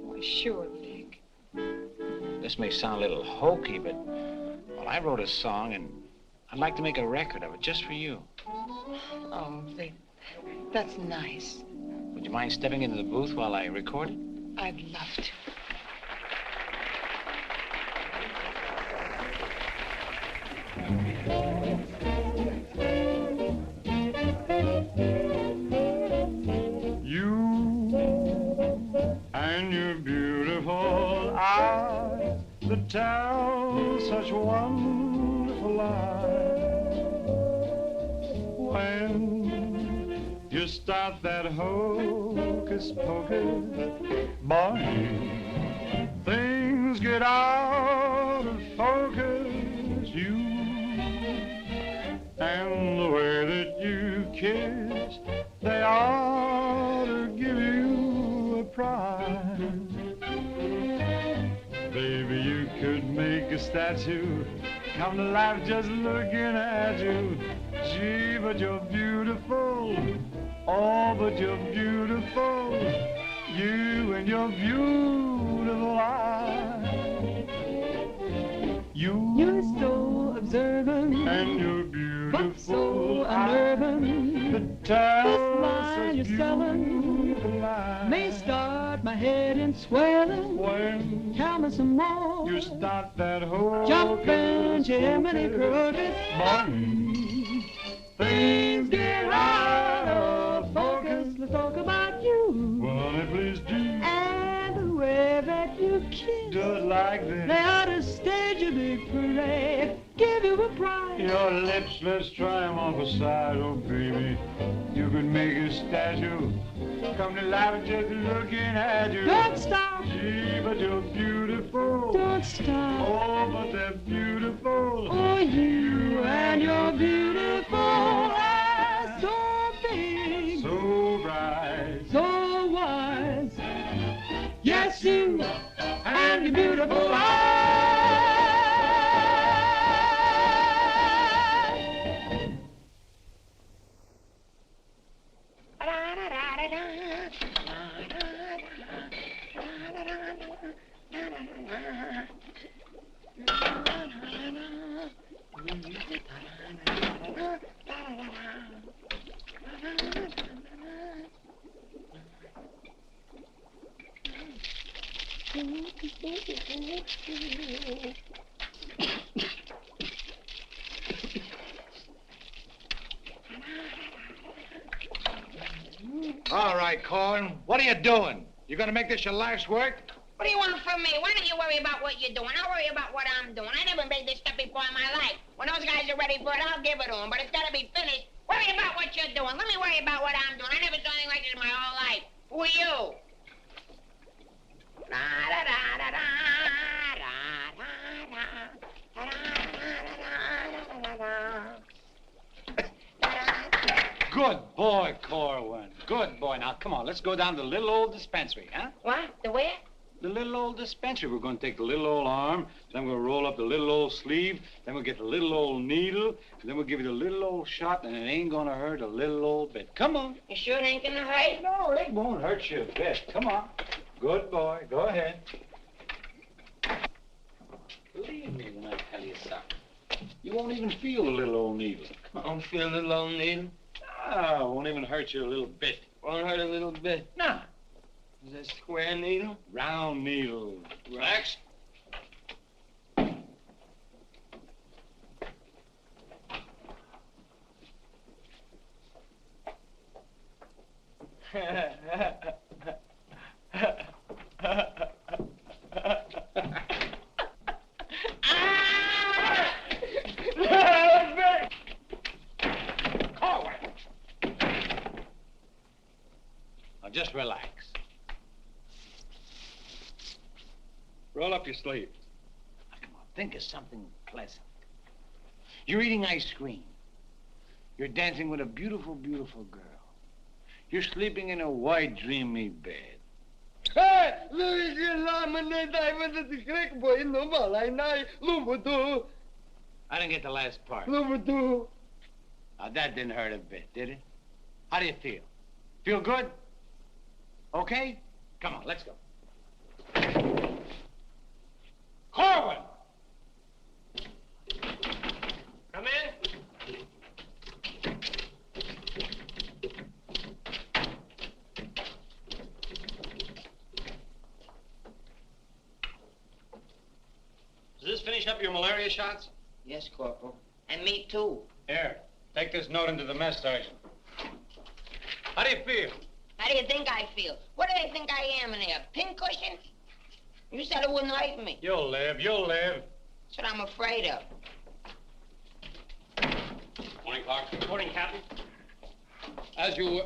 Why, sure, Vic. This may sound a little hokey, but, well, I wrote a song, and I'd like to make a record of it just for you. Oh, Vic, that's nice. Would you mind stepping into the booth while I record it? I'd love to. And your beautiful eyes that tell such wonderful lies. When you start that hocus pocus, boy, things get out of focus. You and the way that you kiss, they ought to give you a prize. Baby, you could make a statue come to life just looking at you. Gee, but you're beautiful. Oh, but you're beautiful. You and your beautiful eyes. You're so observant, and you're beautiful, but so unnerving. This line you're selling may start my head in swelling. When tell me some more. You start that whole jumping Jiminy Cricket. Things get out of focus. Let's talk about you. Well, honey, please do. And the way that you kiss. Just like this. They ought to stage a big parade. Give you a prize. Your lips, let's try them on the side, oh baby. You could make a statue come to life just looking at you. Don't stop. Gee, but you're beautiful. Don't stop. Oh, but they're beautiful. Oh, you and your beautiful eyes, so big, so bright, so wise. Yes, you and your beautiful eyes. All right, Corwin, what are you doing? You gonna make this your life's work? What do you want from me? Why don't you worry about what you're doing? I'll worry about what I'm doing. I never made this stuff before in my life. When those guys are ready for it, I'll give it to them. But it's got to be finished. Worry about what you're doing. Let me worry about what I'm doing. I never saw anything like this in my whole life. Who are you? Good boy, Corwin. Good boy. Now, come on, let's go down to the little old dispensary, huh? What? The where? The little old dispensary. We're going to take the little old arm, then we'll roll up the little old sleeve, then we'll get the little old needle, and then we'll give you the little old shot, and it ain't going to hurt a little old bit. Come on. You sure it ain't gonna hurt? No, it won't hurt you a bit. Come on. Good boy. Go ahead. Believe me when I tell you something. You won't even feel the little old needle. I don't feel the little old needle. Ah, won't even hurt you a little bit. Won't hurt a little bit. No. Is that square needle? Round needle. Relax. Now, just relax. Roll up your sleeve. Now, come on, think of something pleasant. You're eating ice cream. You're dancing with a beautiful, beautiful girl. You're sleeping in a white, dreamy bed. I I didn't get the last part. Now, that didn't hurt a bit, did it? How do you feel? Feel good? Okay? Come on, let's go. Corwin! Come in. Does this finish up your malaria shots? Yes, Corporal. And me, too. Here, take this note into the mess sergeant. How do you feel? How do you think I feel? What do they think I am in there, a pincushion? You said it wouldn't hurt me. You'll live, you'll live. That's what I'm afraid of. Morning, Clark. Good morning, Captain. As you were...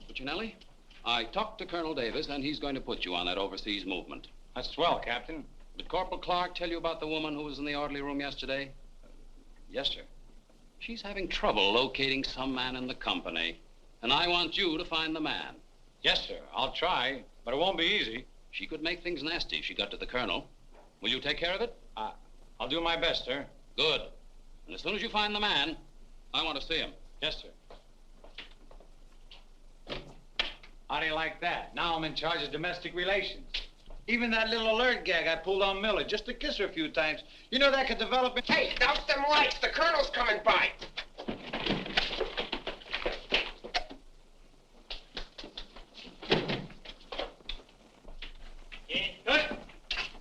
Puccinelli, I talked to Colonel Davis, and he's going to put you on that overseas movement. That's swell, Captain. Did Corporal Clark tell you about the woman who was in the orderly room yesterday? Yes, sir. She's having trouble locating some man in the company, and I want you to find the man. Yes, sir. I'll try, but it won't be easy. She could make things nasty if she got to the colonel. Will you take care of it? I'll do my best, sir. Good. And as soon as you find the man, I want to see him. Yes, sir. How do you like that? Now I'm in charge of domestic relations. Even that little alert gag I pulled on Miller just to kiss her a few times. You know that could develop in... Hey, douse them lights. The colonel's coming by.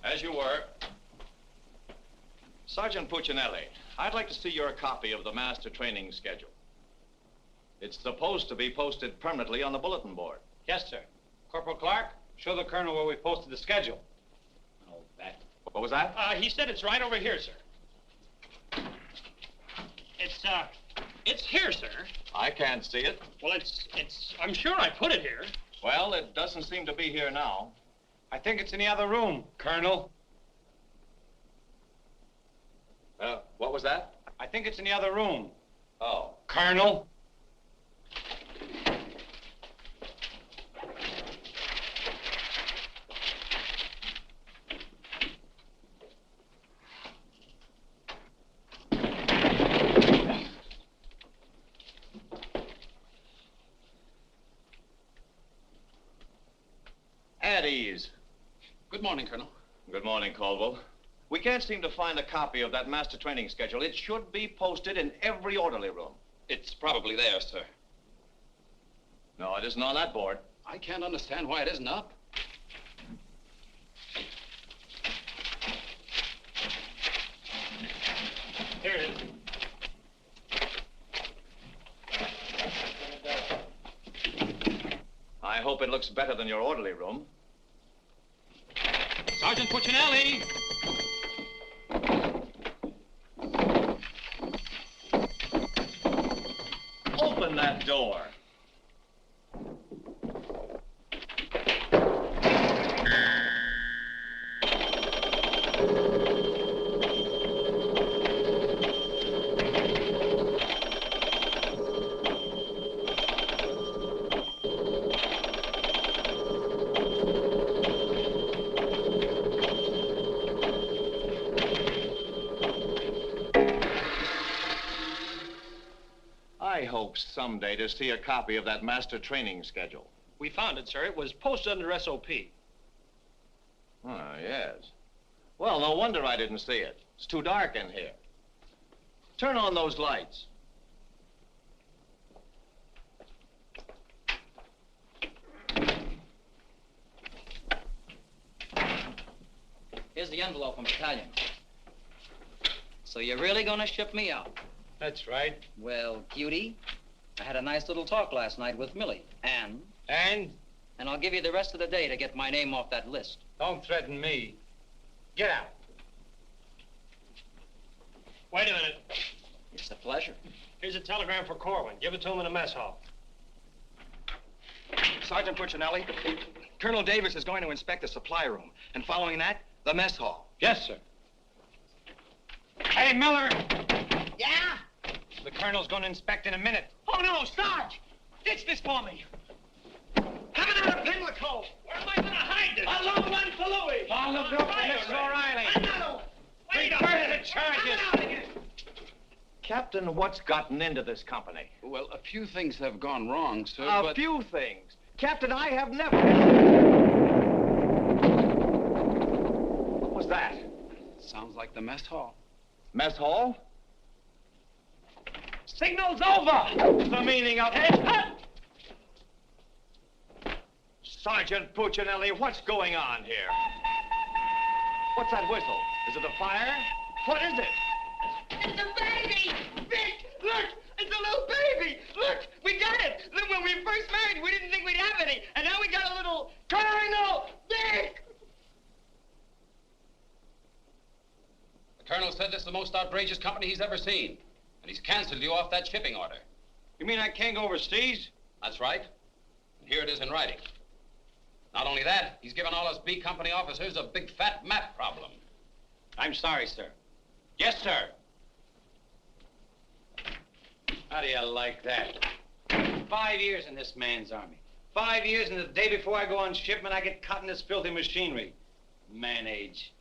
As you were. Sergeant Puccinelli, I'd like to see your copy of the master training schedule. It's supposed to be posted permanently on the bulletin board. Yes, sir. Corporal Clark, show the colonel where we posted the schedule. Oh, that. What was that? He said it's right over here, sir. It's here, sir. I can't see it. Well, I'm sure I put it here. Well, it doesn't seem to be here now. I think it's in the other room, Colonel. What was that? I think it's in the other room. Oh. Colonel. At ease. Good morning, Colonel. Good morning, Caldwell. We can't seem to find a copy of that master training schedule. It should be posted in every orderly room. It's probably there, sir. No, it isn't on that board. I can't understand why it isn't up. Here it is. I hope it looks better than your orderly room. Sergeant Puccinelli! Open that door. I hope someday to see a copy of that master training schedule. We found it, sir. It was posted under SOP. Oh, yes. Well, no wonder I didn't see it. It's too dark in here. Turn on those lights. Here's the envelope from battalion. So you're really gonna ship me out? That's right. Well, cutie, I had a nice little talk last night with Millie. And? And? And I'll give you the rest of the day to get my name off that list. Don't threaten me. Get out. Wait a minute. It's a pleasure. Here's a telegram for Corwin. Give it to him in the mess hall. Sergeant Puccinelli, Colonel Davis is going to inspect the supply room, and following that, the mess hall. Yes, sir. Hey, Miller! Yeah? The colonel's going to inspect in a minute. Oh, no, Sarge! Ditch this for me. Have another Pimlico. Where am I going to hide this? A long one for Louis. Oh, look up for Mrs. O'Reilly. Another one. Wait up. Reverse the charges. Captain, what's gotten into this company? Well, a few things have gone wrong, sir, A few things. Captain, I have never... What was that? Sounds like the mess hall. Mess hall? Signal's over. The meaning of it? Sergeant Puccinelli, what's going on here? What's that whistle? Is it a fire? What is it? It's a baby! Vic, look! It's a little baby! Look! We got it! Look, when we first married, we didn't think we'd have any. And now we got a little Colonel Vic! The colonel said this is the most outrageous company he's ever seen. And he's canceled you off that shipping order. You mean I can't go overseas? That's right. And here it is in writing. Not only that, he's given all us B Company officers a big fat map problem. I'm sorry, sir. Yes, sir. How do you like that? 5 years in this man's army. 5 years, and the day before I go on shipment, I get caught in this filthy machinery. Man age.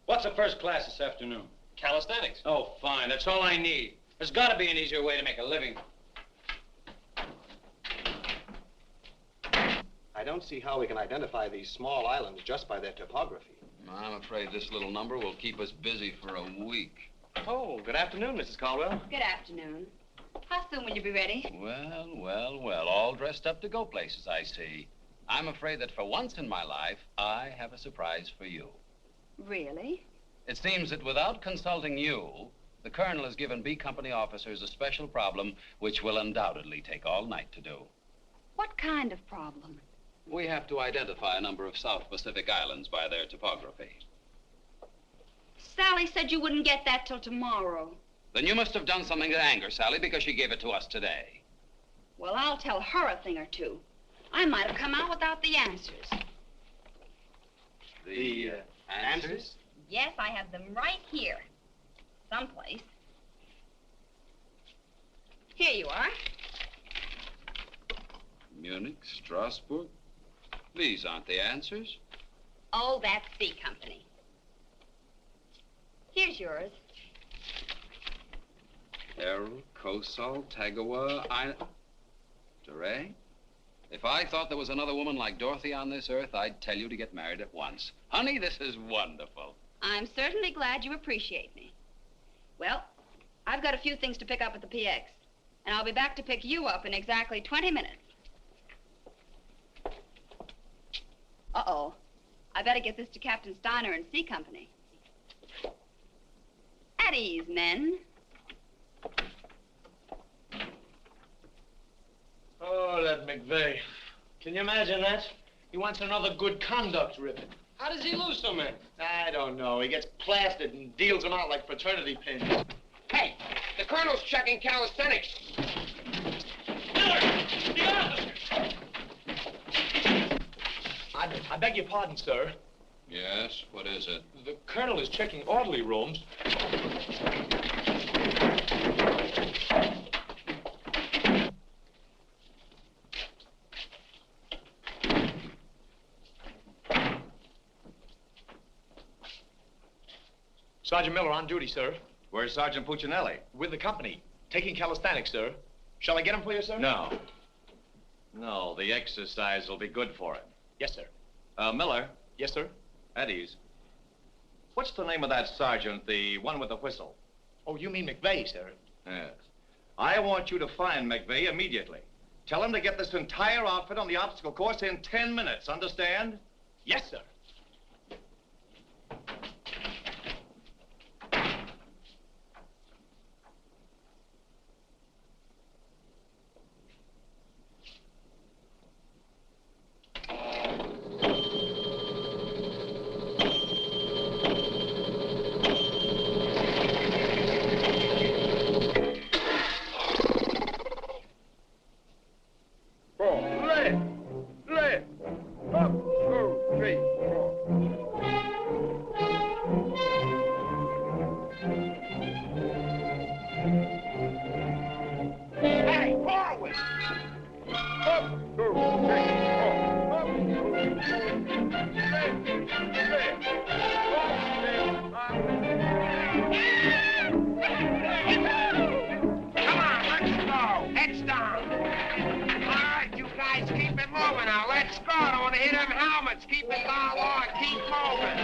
What's the first class this afternoon? Calisthenics. Oh, fine. That's all I need. There's got to be an easier way to make a living. I don't see how we can identify these small islands just by their topography. I'm afraid this little number will keep us busy for a week. Oh, good afternoon, Mrs. Caldwell. Good afternoon. How soon will you be ready? Well, all dressed up to go places, I see. I'm afraid that for once in my life, I have a surprise for you. Really? It seems that without consulting you, the colonel has given B Company officers a special problem which will undoubtedly take all night to do. What kind of problem? We have to identify a number of South Pacific islands by their topography. Sally said you wouldn't get that till tomorrow. Then you must have done something to anger Sally because she gave it to us today. Well, I'll tell her a thing or two. I might have come out without the answers. The answers? Yes, I have them right here. Someplace. Here you are. Munich, Strasbourg. These aren't the answers. Oh, that's C Company. Here's yours. Errol, Kosal, Tagawa, DeRay? If I thought there was another woman like Dorothy on this earth, I'd tell you to get married at once. Honey, this is wonderful. I'm certainly glad you appreciate me. Well, I've got a few things to pick up at the PX, and I'll be back to pick you up in exactly 20 minutes. Uh-oh. I better get this to Captain Steiner and C Company. At ease, men. Oh, that McVeigh. Can you imagine that? He wants another good conduct ribbon. How does he lose so many? I don't know. He gets plastered and deals them out like fraternity pins. Hey, the colonel's checking calisthenics. Miller! The officer! I beg your pardon, sir. Yes, what is it? The colonel is checking orderly rooms. Sergeant Miller on duty, sir. Where's Sergeant Puccinelli? With the company. Taking calisthenics, sir. Shall I get him for you, sir? No. No, the exercise will be good for him. Yes, sir. Miller. Yes, sir. At ease. What's the name of that sergeant, the one with the whistle? Oh, you mean McVeigh, sir? Yes. I want you to find McVeigh immediately. Tell him to get this entire outfit on the obstacle course in 10 minutes, understand? Yes, sir. Up. let's go. I don't want to hit them helmets. Keep it down low and keep moving.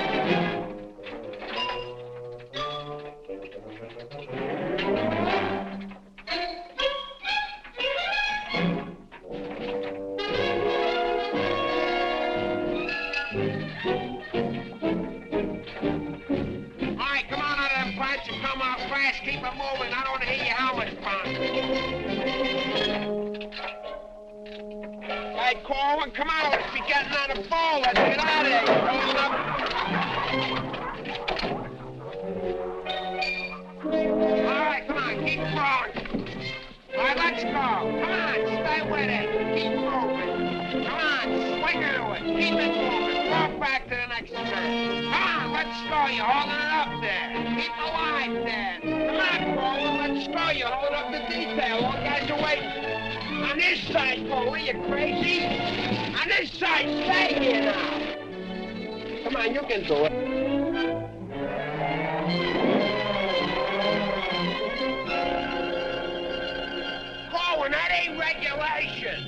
All right, come on out of them pipes and come out fast. Keep it moving. I don't want to hear your helmets pound. Hey, Corwin, come on. Let's be getting on the ball. Let's get out of here. Coming up. All right, come on. Keep rolling. All right, let's go. Come on. Stay with it. Keep moving. Come on. Swing into it. Keep it moving. Walk back to the next turn. Come on. Let's go. You're holding it up there. Keep alive there. Come on, Corwin. Let's go. You're holding up the detail. All guys are waiting. On this side, Corwin, you crazy? On this side, stay here now. Come on, you can do it. Corwin, that ain't regulation.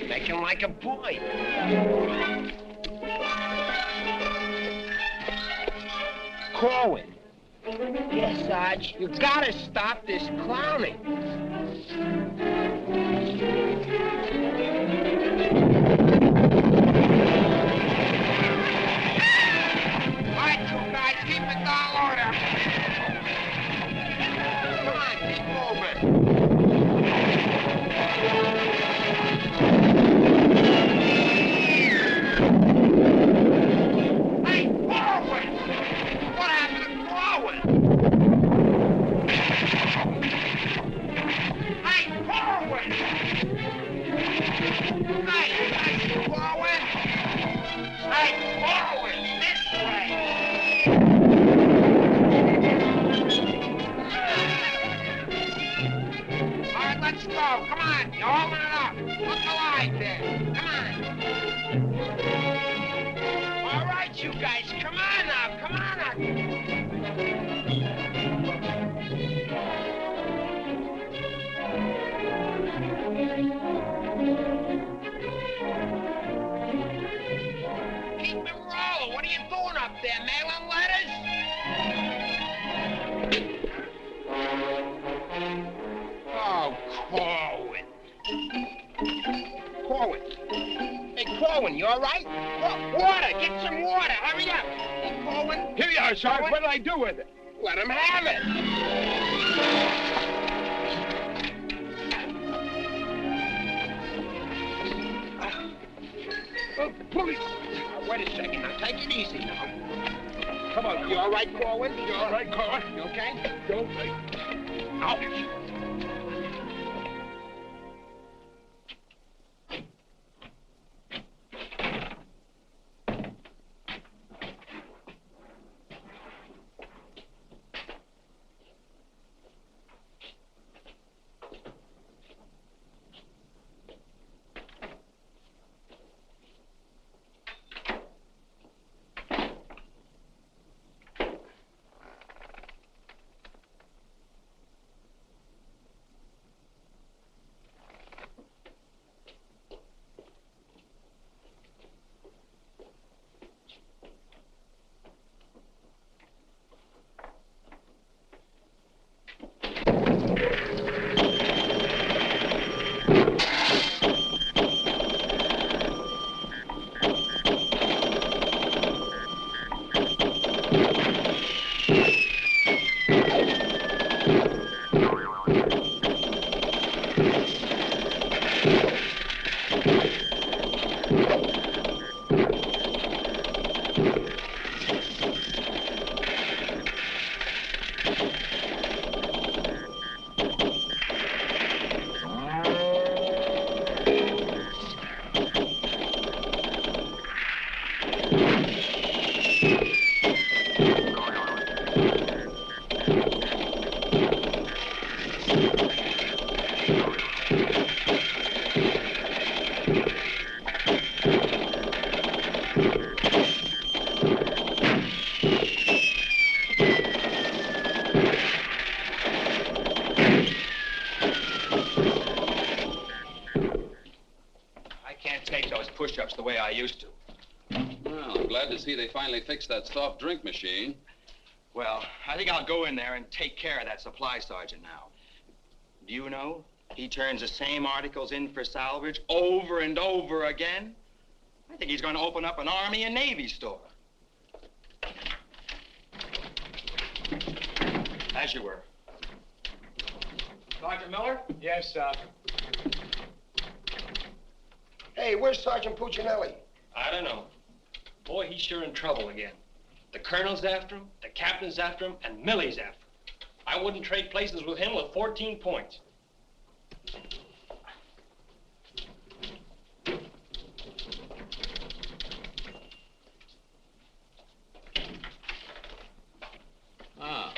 Make him like a boy. Corwin. Yes, Sarge, you gotta stop this clowning. All right, you guys, keep it down order. Come on, keep moving. Hey, Corwin! What happened to Corwin? Hey, Corwin! Hey, Corwin! Hey, Corwin, this way! All right, let's go. Come on, you're holding it up. Look alive there. Come on. All right, you guys, come on now, come on now. Keep it rolling. What are you doing up there, mailing letters? Oh, Corwin. Corwin. Hey, Corwin, you all right? Water, get some water. Hurry up. Hey, Corwin. Here you are, Sarge. What did I do with it? Let him have it. Oh, police. Wait a second. Now, take it easy now. Come on. You all right, Corwin? You all right, Corwin? You okay? You okay? Ouch. push-ups the way I used to. Well, I'm glad to see they finally fixed that soft drink machine. Well, I think I'll go in there and take care of that supply sergeant now. Do you know, he turns the same articles in for salvage over and over again. I think he's going to open up an Army and Navy store. As you were. Sergeant Miller? Yes, sir. Hey, where's Sergeant Puccinelli? I don't know. Boy, he's sure in trouble again. The colonel's after him, the captain's after him, and Millie's after him. I wouldn't trade places with him with 14 points. Ah.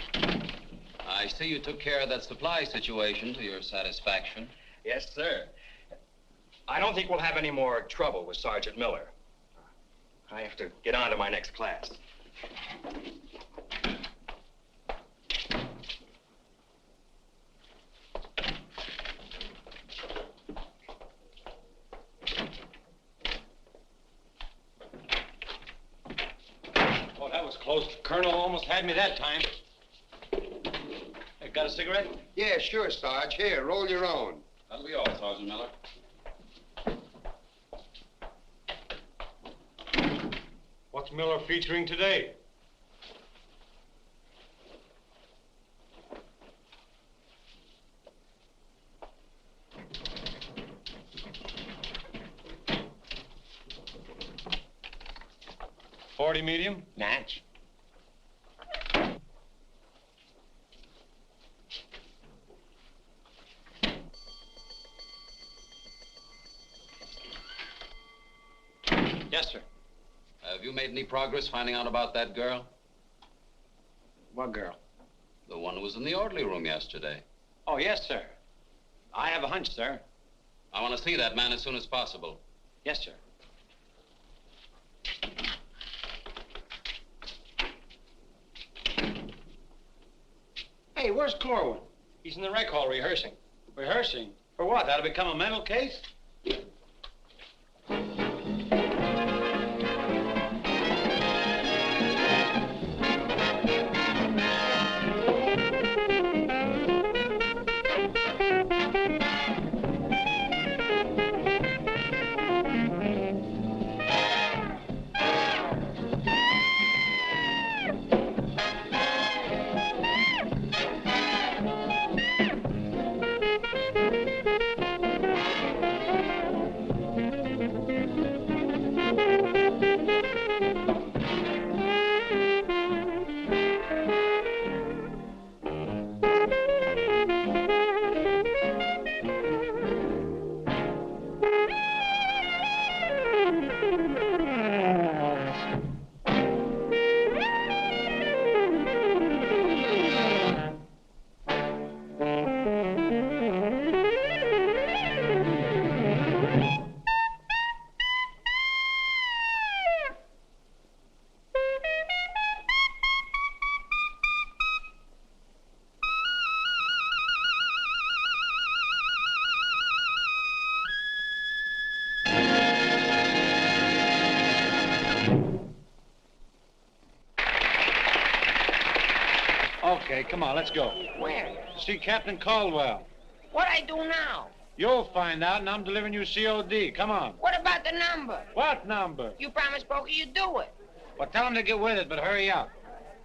I see you took care of that supply situation to your satisfaction. Yes, sir. I don't think we'll have any more trouble with Sergeant Miller. I have to get on to my next class. Oh, that was close. Colonel almost had me that time. Hey, got a cigarette? Yeah, sure, Sarge. Here, roll your own. That'll be all, Sergeant Miller. What's Miller featuring today? .40 medium? Natch. Yes, sir. Have you made any progress finding out about that girl? What girl? The one who was in the orderly room yesterday. Oh, yes, sir. I have a hunch, sir. I want to see that man as soon as possible. Yes, sir. Hey, where's Corwin? He's in the rec hall rehearsing. Rehearsing? For what? That'll become a mental case? Okay, come on, let's go. Where? See Captain Caldwell. What I do now? You'll find out, and I'm delivering you COD. Come on. What about the number? What number? You promised Pokey you'd do it. Well, tell him to get with it, but hurry up.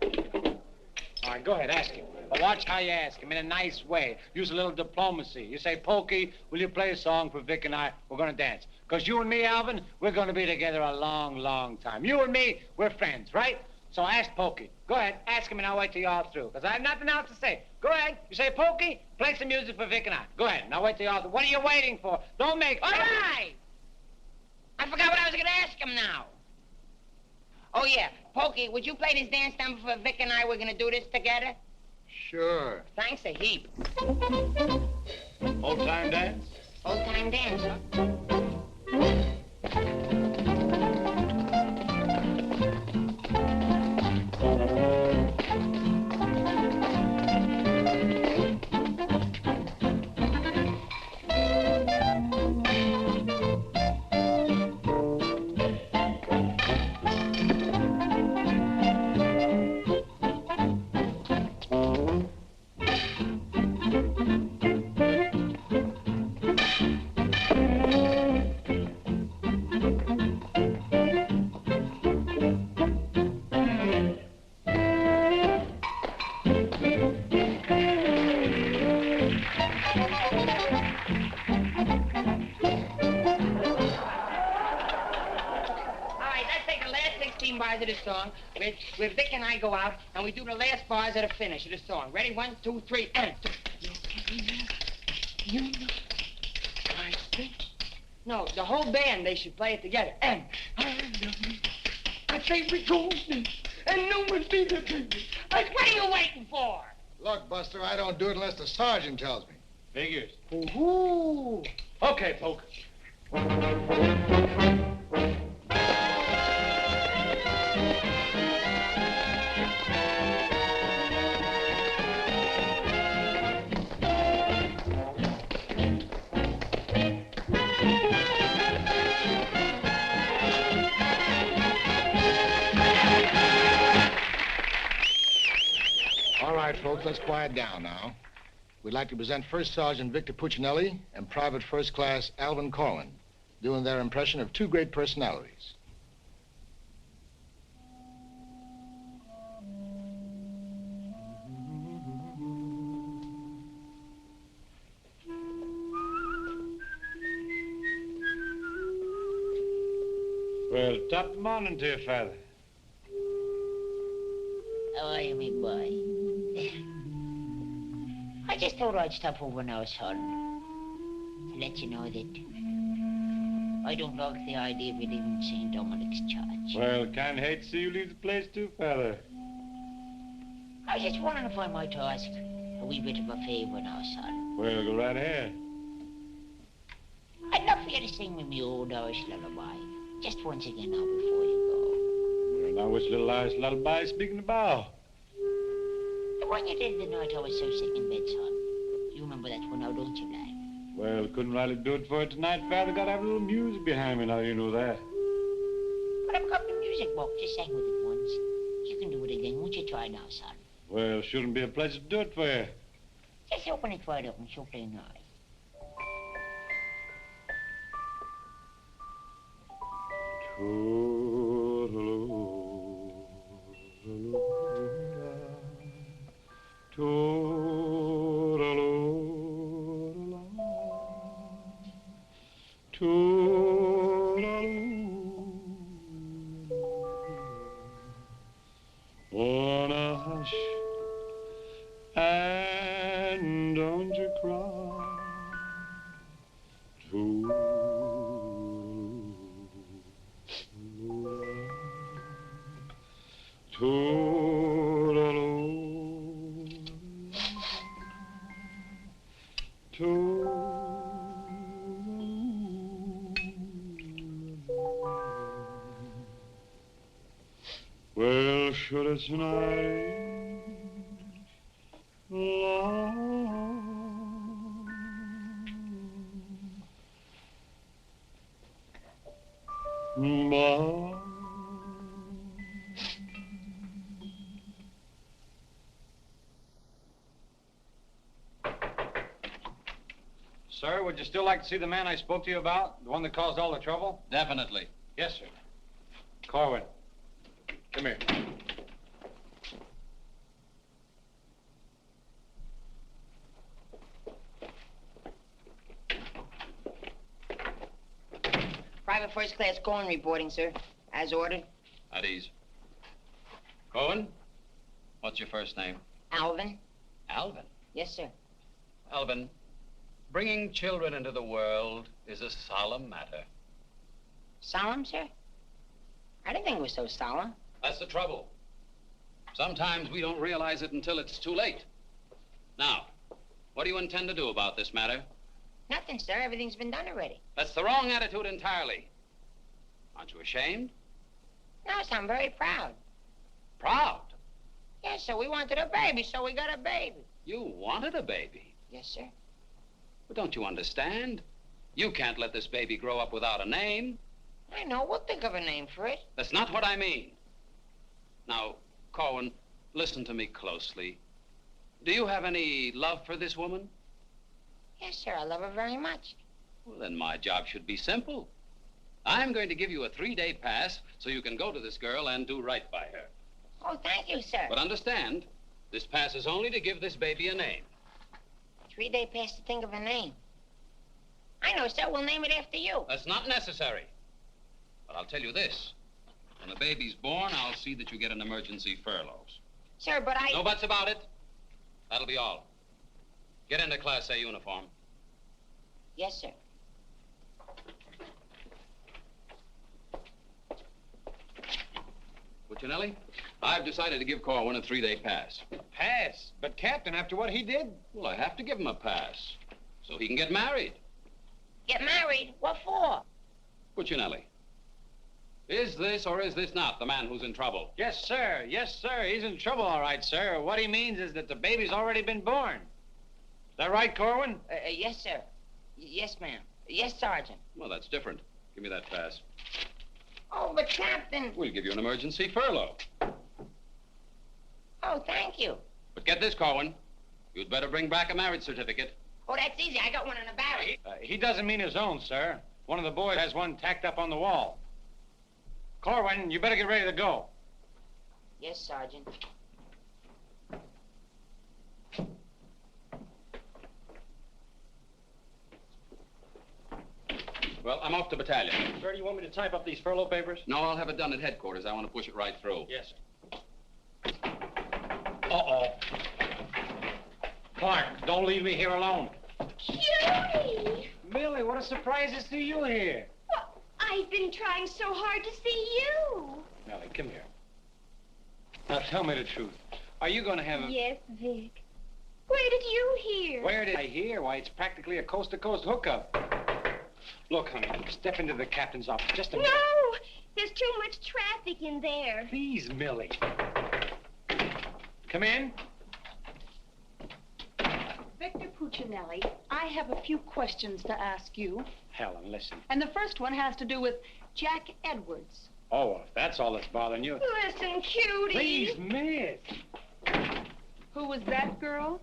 All right, go ahead, ask him. But watch how you ask him, in a nice way. Use a little diplomacy. You say, Pokey, will you play a song for Vic and I? We're going to dance. Because you and me, Alvin, we're going to be together a long, long time. You and me, we're friends, right? So ask Pokey. Go ahead, ask him, and I'll wait till you're all through. Because I have nothing else to say. Go ahead. You say, Pokey, play some music for Vic and I. Go ahead, and I'll wait till you're all through. What are you waiting for? Don't make... All right. I forgot what I was going to ask him now. Oh, yeah. Pokey, would you play this dance number for Vic and I? We're going to do this together. Sure. Thanks a heap. Old-time dance? Old-time dance, huh? of the song where Vic and I go out and we do the last bars of the finish of the song. Ready? 1, 2, 3, and... No, the whole band, they should play it together. And... I say we go and no one be the baby. Like, what are you waiting for? Look, Buster, I don't do it unless the sergeant tells me. Figures. Ooh. Okay, Poke. All right, folks, let's quiet down now. We'd like to present First Sergeant Victor Puccinelli and Private First Class Alvin Corwin, doing their impression of two great personalities. Well, top morning to you, Father. How are you, me boy? I just thought I'd stop over now, son, to let you know that I don't like the idea of you leaving St. Dominic's Church. Well, can't hate to see you leave the place too, Father. I was just wondering if I might ask a wee bit of a favor now, son. Well, go right ahead. I'd love for you to sing me my old Irish lullaby, just once again now before you Well, now which little Irish lullaby speaking about? go. The one you did the night I was so sick in bed, son. You remember that one now, don't you, lad? Well, couldn't rightly do it for you tonight, Father. Gotta have a little music behind me now, you know that. But I've got the music book. Just sang with it once. You can do it again. Won't you try now, son? Well, shouldn't be a pleasure to do it for you. Just open it wide up and she'll play nice. Wanna hush and don't you cry. Well, should it's night long, but Sir, would you still like to see the man I spoke to you about? The one that caused all the trouble? Definitely. Yes, sir. Corwin. Come here. Private First Class Corwin reporting, sir. As ordered. At ease. Cohen, what's your first name? Alvin. Alvin. Yes, sir. Alvin, bringing children into the world is a solemn matter. Solemn, sir? I didn't think it was so solemn. That's the trouble. Sometimes we don't realize it until it's too late. Now, what do you intend to do about this matter? Nothing, sir. Everything's been done already. That's the wrong attitude entirely. Aren't you ashamed? No, sir, I'm very proud. Proud? Yes, sir. We wanted a baby, so we got a baby. You wanted a baby? Yes, sir. But don't you understand? You can't let this baby grow up without a name. I know. We'll think of a name for it. That's not what I mean. Now, Corwin, listen to me closely. Do you have any love for this woman? Yes, sir. I love her very much. Well, then my job should be simple. I'm going to give you a 3-day pass so you can go to this girl and do right by her. Oh, thank you, sir. But understand, this pass is only to give this baby a name. 3-day pass to think of a name. I know, sir. We'll name it after you. That's not necessary. But I'll tell you this. When the baby's born, I'll see that you get an emergency furlough. Sir, but I... No buts about it. That'll be all. Get into Class A uniform. Yes, sir. Puccinelli, I've decided to give Corwin a 3-day pass. Pass? But, Captain, after what he did? Well, I have to give him a pass so he can get married. Get married? What for? Puccinelli, is this or is this not the man who's in trouble? Yes, sir. Yes, sir. He's in trouble, all right, sir. What he means is that the baby's already been born. Is that right, Corwin? Yes, sir. Yes, ma'am. Yes, Sergeant. Well, that's different. Give me that pass. Oh, but Captain... We'll give you an emergency furlough. Oh, thank you. But get this, Corwin. You'd better bring back a marriage certificate. Oh, that's easy. I got one in the barrel. He doesn't mean his own, sir. One of the boys has one tacked up on the wall. Corwin, you better get ready to go. Yes, Sergeant. Well, I'm off to battalion. Sir, do you want me to type up these furlough papers? No, I'll have it done at headquarters. I want to push it right through. Yes, sir. Uh-oh. Clark, don't leave me here alone. Cutie! Millie, what a surprise to see you here. Well, I've been trying so hard to see you. Millie, come here. Now, tell me the truth. Are you going to have a... Yes, Vic. Where did you hear? Where did I hear? Why, it's practically a coast-to-coast hookup. Look, honey, step into the captain's office just a minute. No! There's too much traffic in there. Please, Millie. Come in. Victor Puccinelli, I have a few questions to ask you. Helen, listen. And the first one has to do with Jack Edwards. Oh, if that's all that's bothering you. Listen, Cutie. Please, miss. Who was that girl?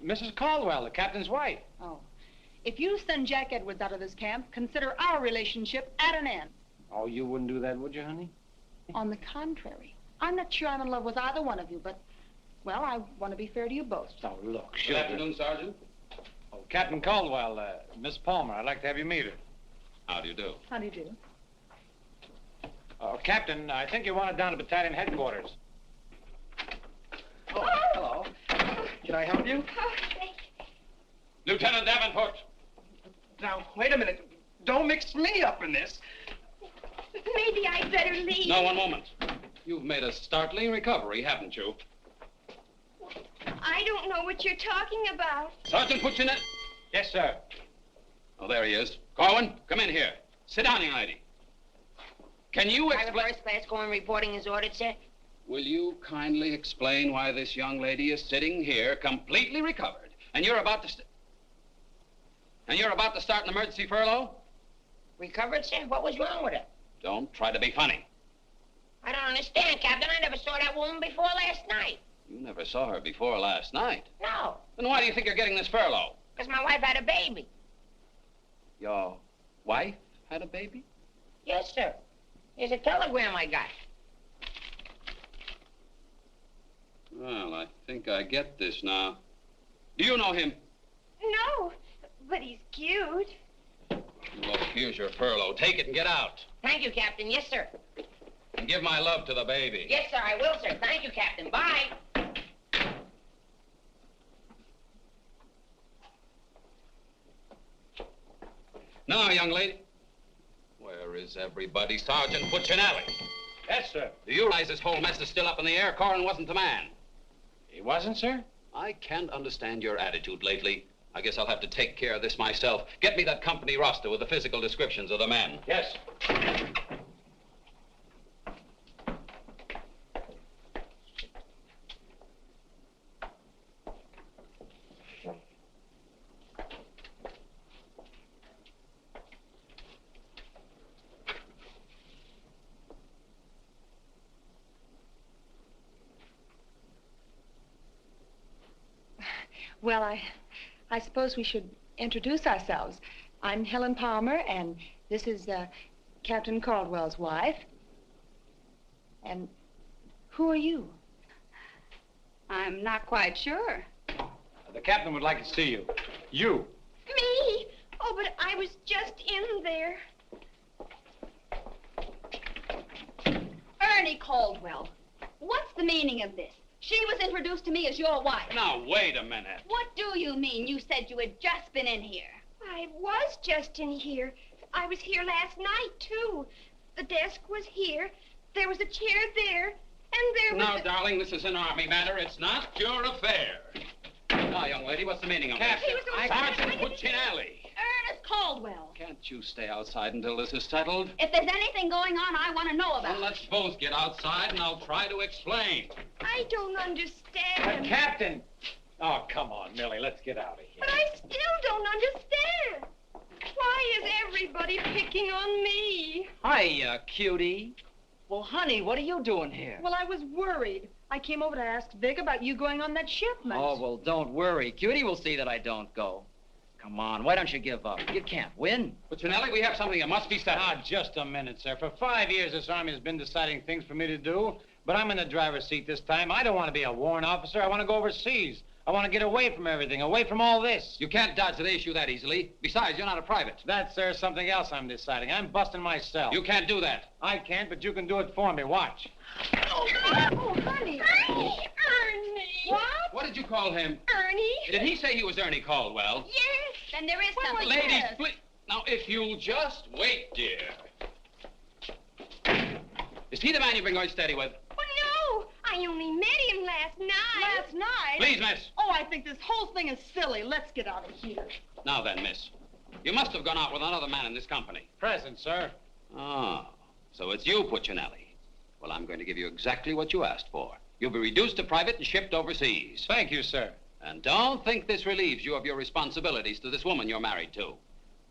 Mrs. Caldwell, the captain's wife. Oh. If you send Jack Edwards out of this camp, consider our relationship at an end. Oh, you wouldn't do that, would you, honey? On the contrary. I'm not sure I'm in love with either one of you, but, well, I want to be fair to you both. Oh, look, Good afternoon, Sergeant. Oh, Captain Caldwell, Miss Palmer, I'd like to have you meet her. How do you do? How do you do? Oh, Captain, I think you want it down to battalion headquarters. Oh, hello. Can I help you? Oh, thank you. Lieutenant Davenport. Now, wait a minute. Don't mix me up in this. Maybe I'd better leave. No, one moment. You've made a startling recovery, haven't you? I don't know what you're talking about. Sergeant Puccinelli. Yes, sir. Oh, there he is. Corwin, come in here. Sit down, young lady. Can you Private explain... first class going reporting as ordered, sir. Will you kindly explain why this young lady is sitting here completely recovered, and you're about to... And you're about to start an emergency furlough? Recovered, sir? What was wrong with her? Don't try to be funny. I don't understand, Captain. I never saw that woman before last night. You never saw her before last night. No, Then why do you think you're getting this furlough? because my wife had a baby. Your wife had a baby? Yes, sir. Here's a telegram I got. Well, I think I get this now. Do you know him? No, but he's cute. Look, here's your furlough. Take it and get out. Thank you, Captain. Yes, sir. And give my love to the baby. Yes, sir, I will, sir. Thank you, Captain. Bye. Now, young lady. Where is everybody? Sergeant Puccinelli. Yes, sir. Do you realize this whole mess is still up in the air? Corwin wasn't the man. He wasn't, sir? I can't understand your attitude lately. I guess I'll have to take care of this myself. Get me that company roster with the physical descriptions of the men. Yes. Well, I suppose we should introduce ourselves. I'm Helen Palmer, and this is Captain Caldwell's wife. And who are you? I'm not quite sure. The captain would like to see you. You. Me? Oh, but I was just in there. Ernie Caldwell, what's the meaning of this? She was introduced to me as your wife. Now, wait a minute. What do you mean? You said you had just been in here. I was just in here. I was here last night, too. The desk was here. There was a chair there. And there was Now, darling, this is an Army matter. It's not your affair. Now, young lady, what's the meaning of Captain, this? Sergeant Puccinelli. Ernest Caldwell. Can't you stay outside until this is settled? If there's anything going on, I want to know about Well, let's both get outside, and I'll try to explain. I don't understand. Captain! Oh, come on, Millie, let's get out of here. But I still don't understand. Why is everybody picking on me? Hiya, cutie. Well, honey, what are you doing here? Well, I was worried. I came over to ask Vic about you going on that shipment. Oh, well, don't worry. Cutie will see that I don't go. Come on, why don't you give up? You can't win. Puccinelli, we have something that must be settled. Now, just a minute, sir. For 5 years, this Army has been deciding things for me to do, but I'm in the driver's seat this time. I don't want to be a warrant officer. I want to go overseas. I want to get away from everything, away from all this. You can't dodge the issue that easily. Besides, you're not a private. That's, sir, something else I'm deciding. I'm busting myself. You can't do that. I can't, but you can do it for me. Watch. Oh, honey. Ernie. What? What did you call him? Ernie. Did he say he was Ernie Caldwell? Yes. Then there is something. Ladies, please. Now, if you'll just wait, dear. Is he the man you've been going steady with? Oh, no. I only met him last night. Last night? Please, miss. Oh, I think this whole thing is silly. Let's get out of here. Now then, miss. You must have gone out with another man in this company. Present, sir. Oh, so it's you, Puccinelli. Well, I'm going to give you exactly what you asked for. You'll be reduced to private and shipped overseas. Thank you, sir. And don't think this relieves you of your responsibilities to this woman you're married to.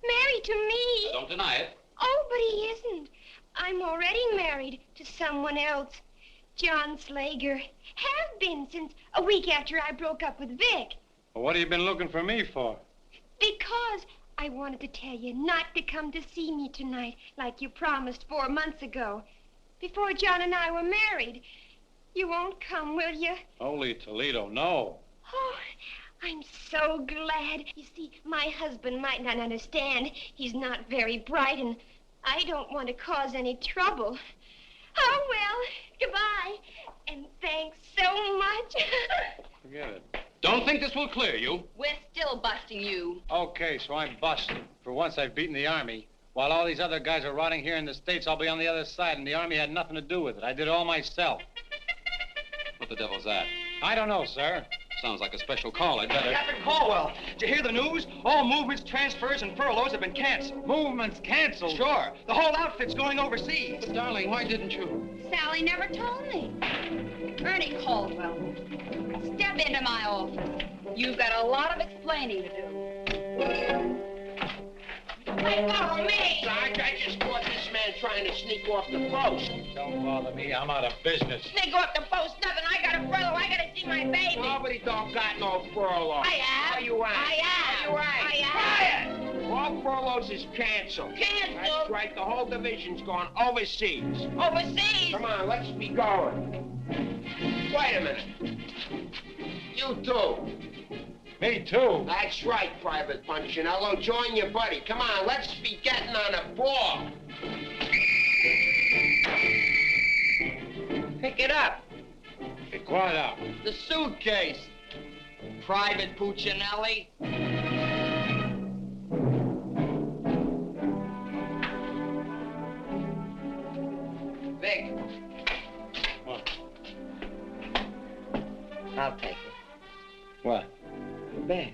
Married to me? Don't deny it. Oh, but he isn't. I'm already married to someone else. John Slager. Have been since a week after I broke up with Vic. Well, what have you been looking for me for? Because I wanted to tell you not to come to see me tonight like you promised 4 months ago. Before John and I were married. You won't come, will you? Holy Toledo, no. Oh, I'm so glad. You see, my husband might not understand. He's not very bright, and I don't want to cause any trouble. Oh, well, goodbye. And thanks so much. Forget it. Don't think this will clear you. We're still busting you. Okay, so I'm busted. For once, I've beaten the Army. While all these other guys are rotting here in the States, I'll be on the other side, and the Army had nothing to do with it. I did it all myself. What the devil's that? I don't know, sir. Sounds like a special call. I'd better... Captain Caldwell, did you hear the news? All movements, transfers, and furloughs have been canceled. Movements canceled? Sure. The whole outfit's going overseas. But, darling, why didn't you? Sally never told me. Ernie Caldwell, step into my office. You've got a lot of explaining to do. Hey, follow me! Sarge, I just caught this man trying to sneak off the post. Don't bother me. I'm out of business. Sneak off the post, nothing. I got a furlough. I gotta see my baby. Nobody don't got no furlough. I have. Are you right? I have. Are you right? I have. Quiet! All furloughs is canceled. Canceled? That's right. The whole division's gone overseas. Overseas? Come on, let's be going. Wait a minute. You too. Me too. That's right, Private Punchinello. Join your buddy. Come on, let's be getting on a ball. Pick it up. Pick what up? The suitcase. Private Puccinelli. Vic. What? I'll take it. What? The bag.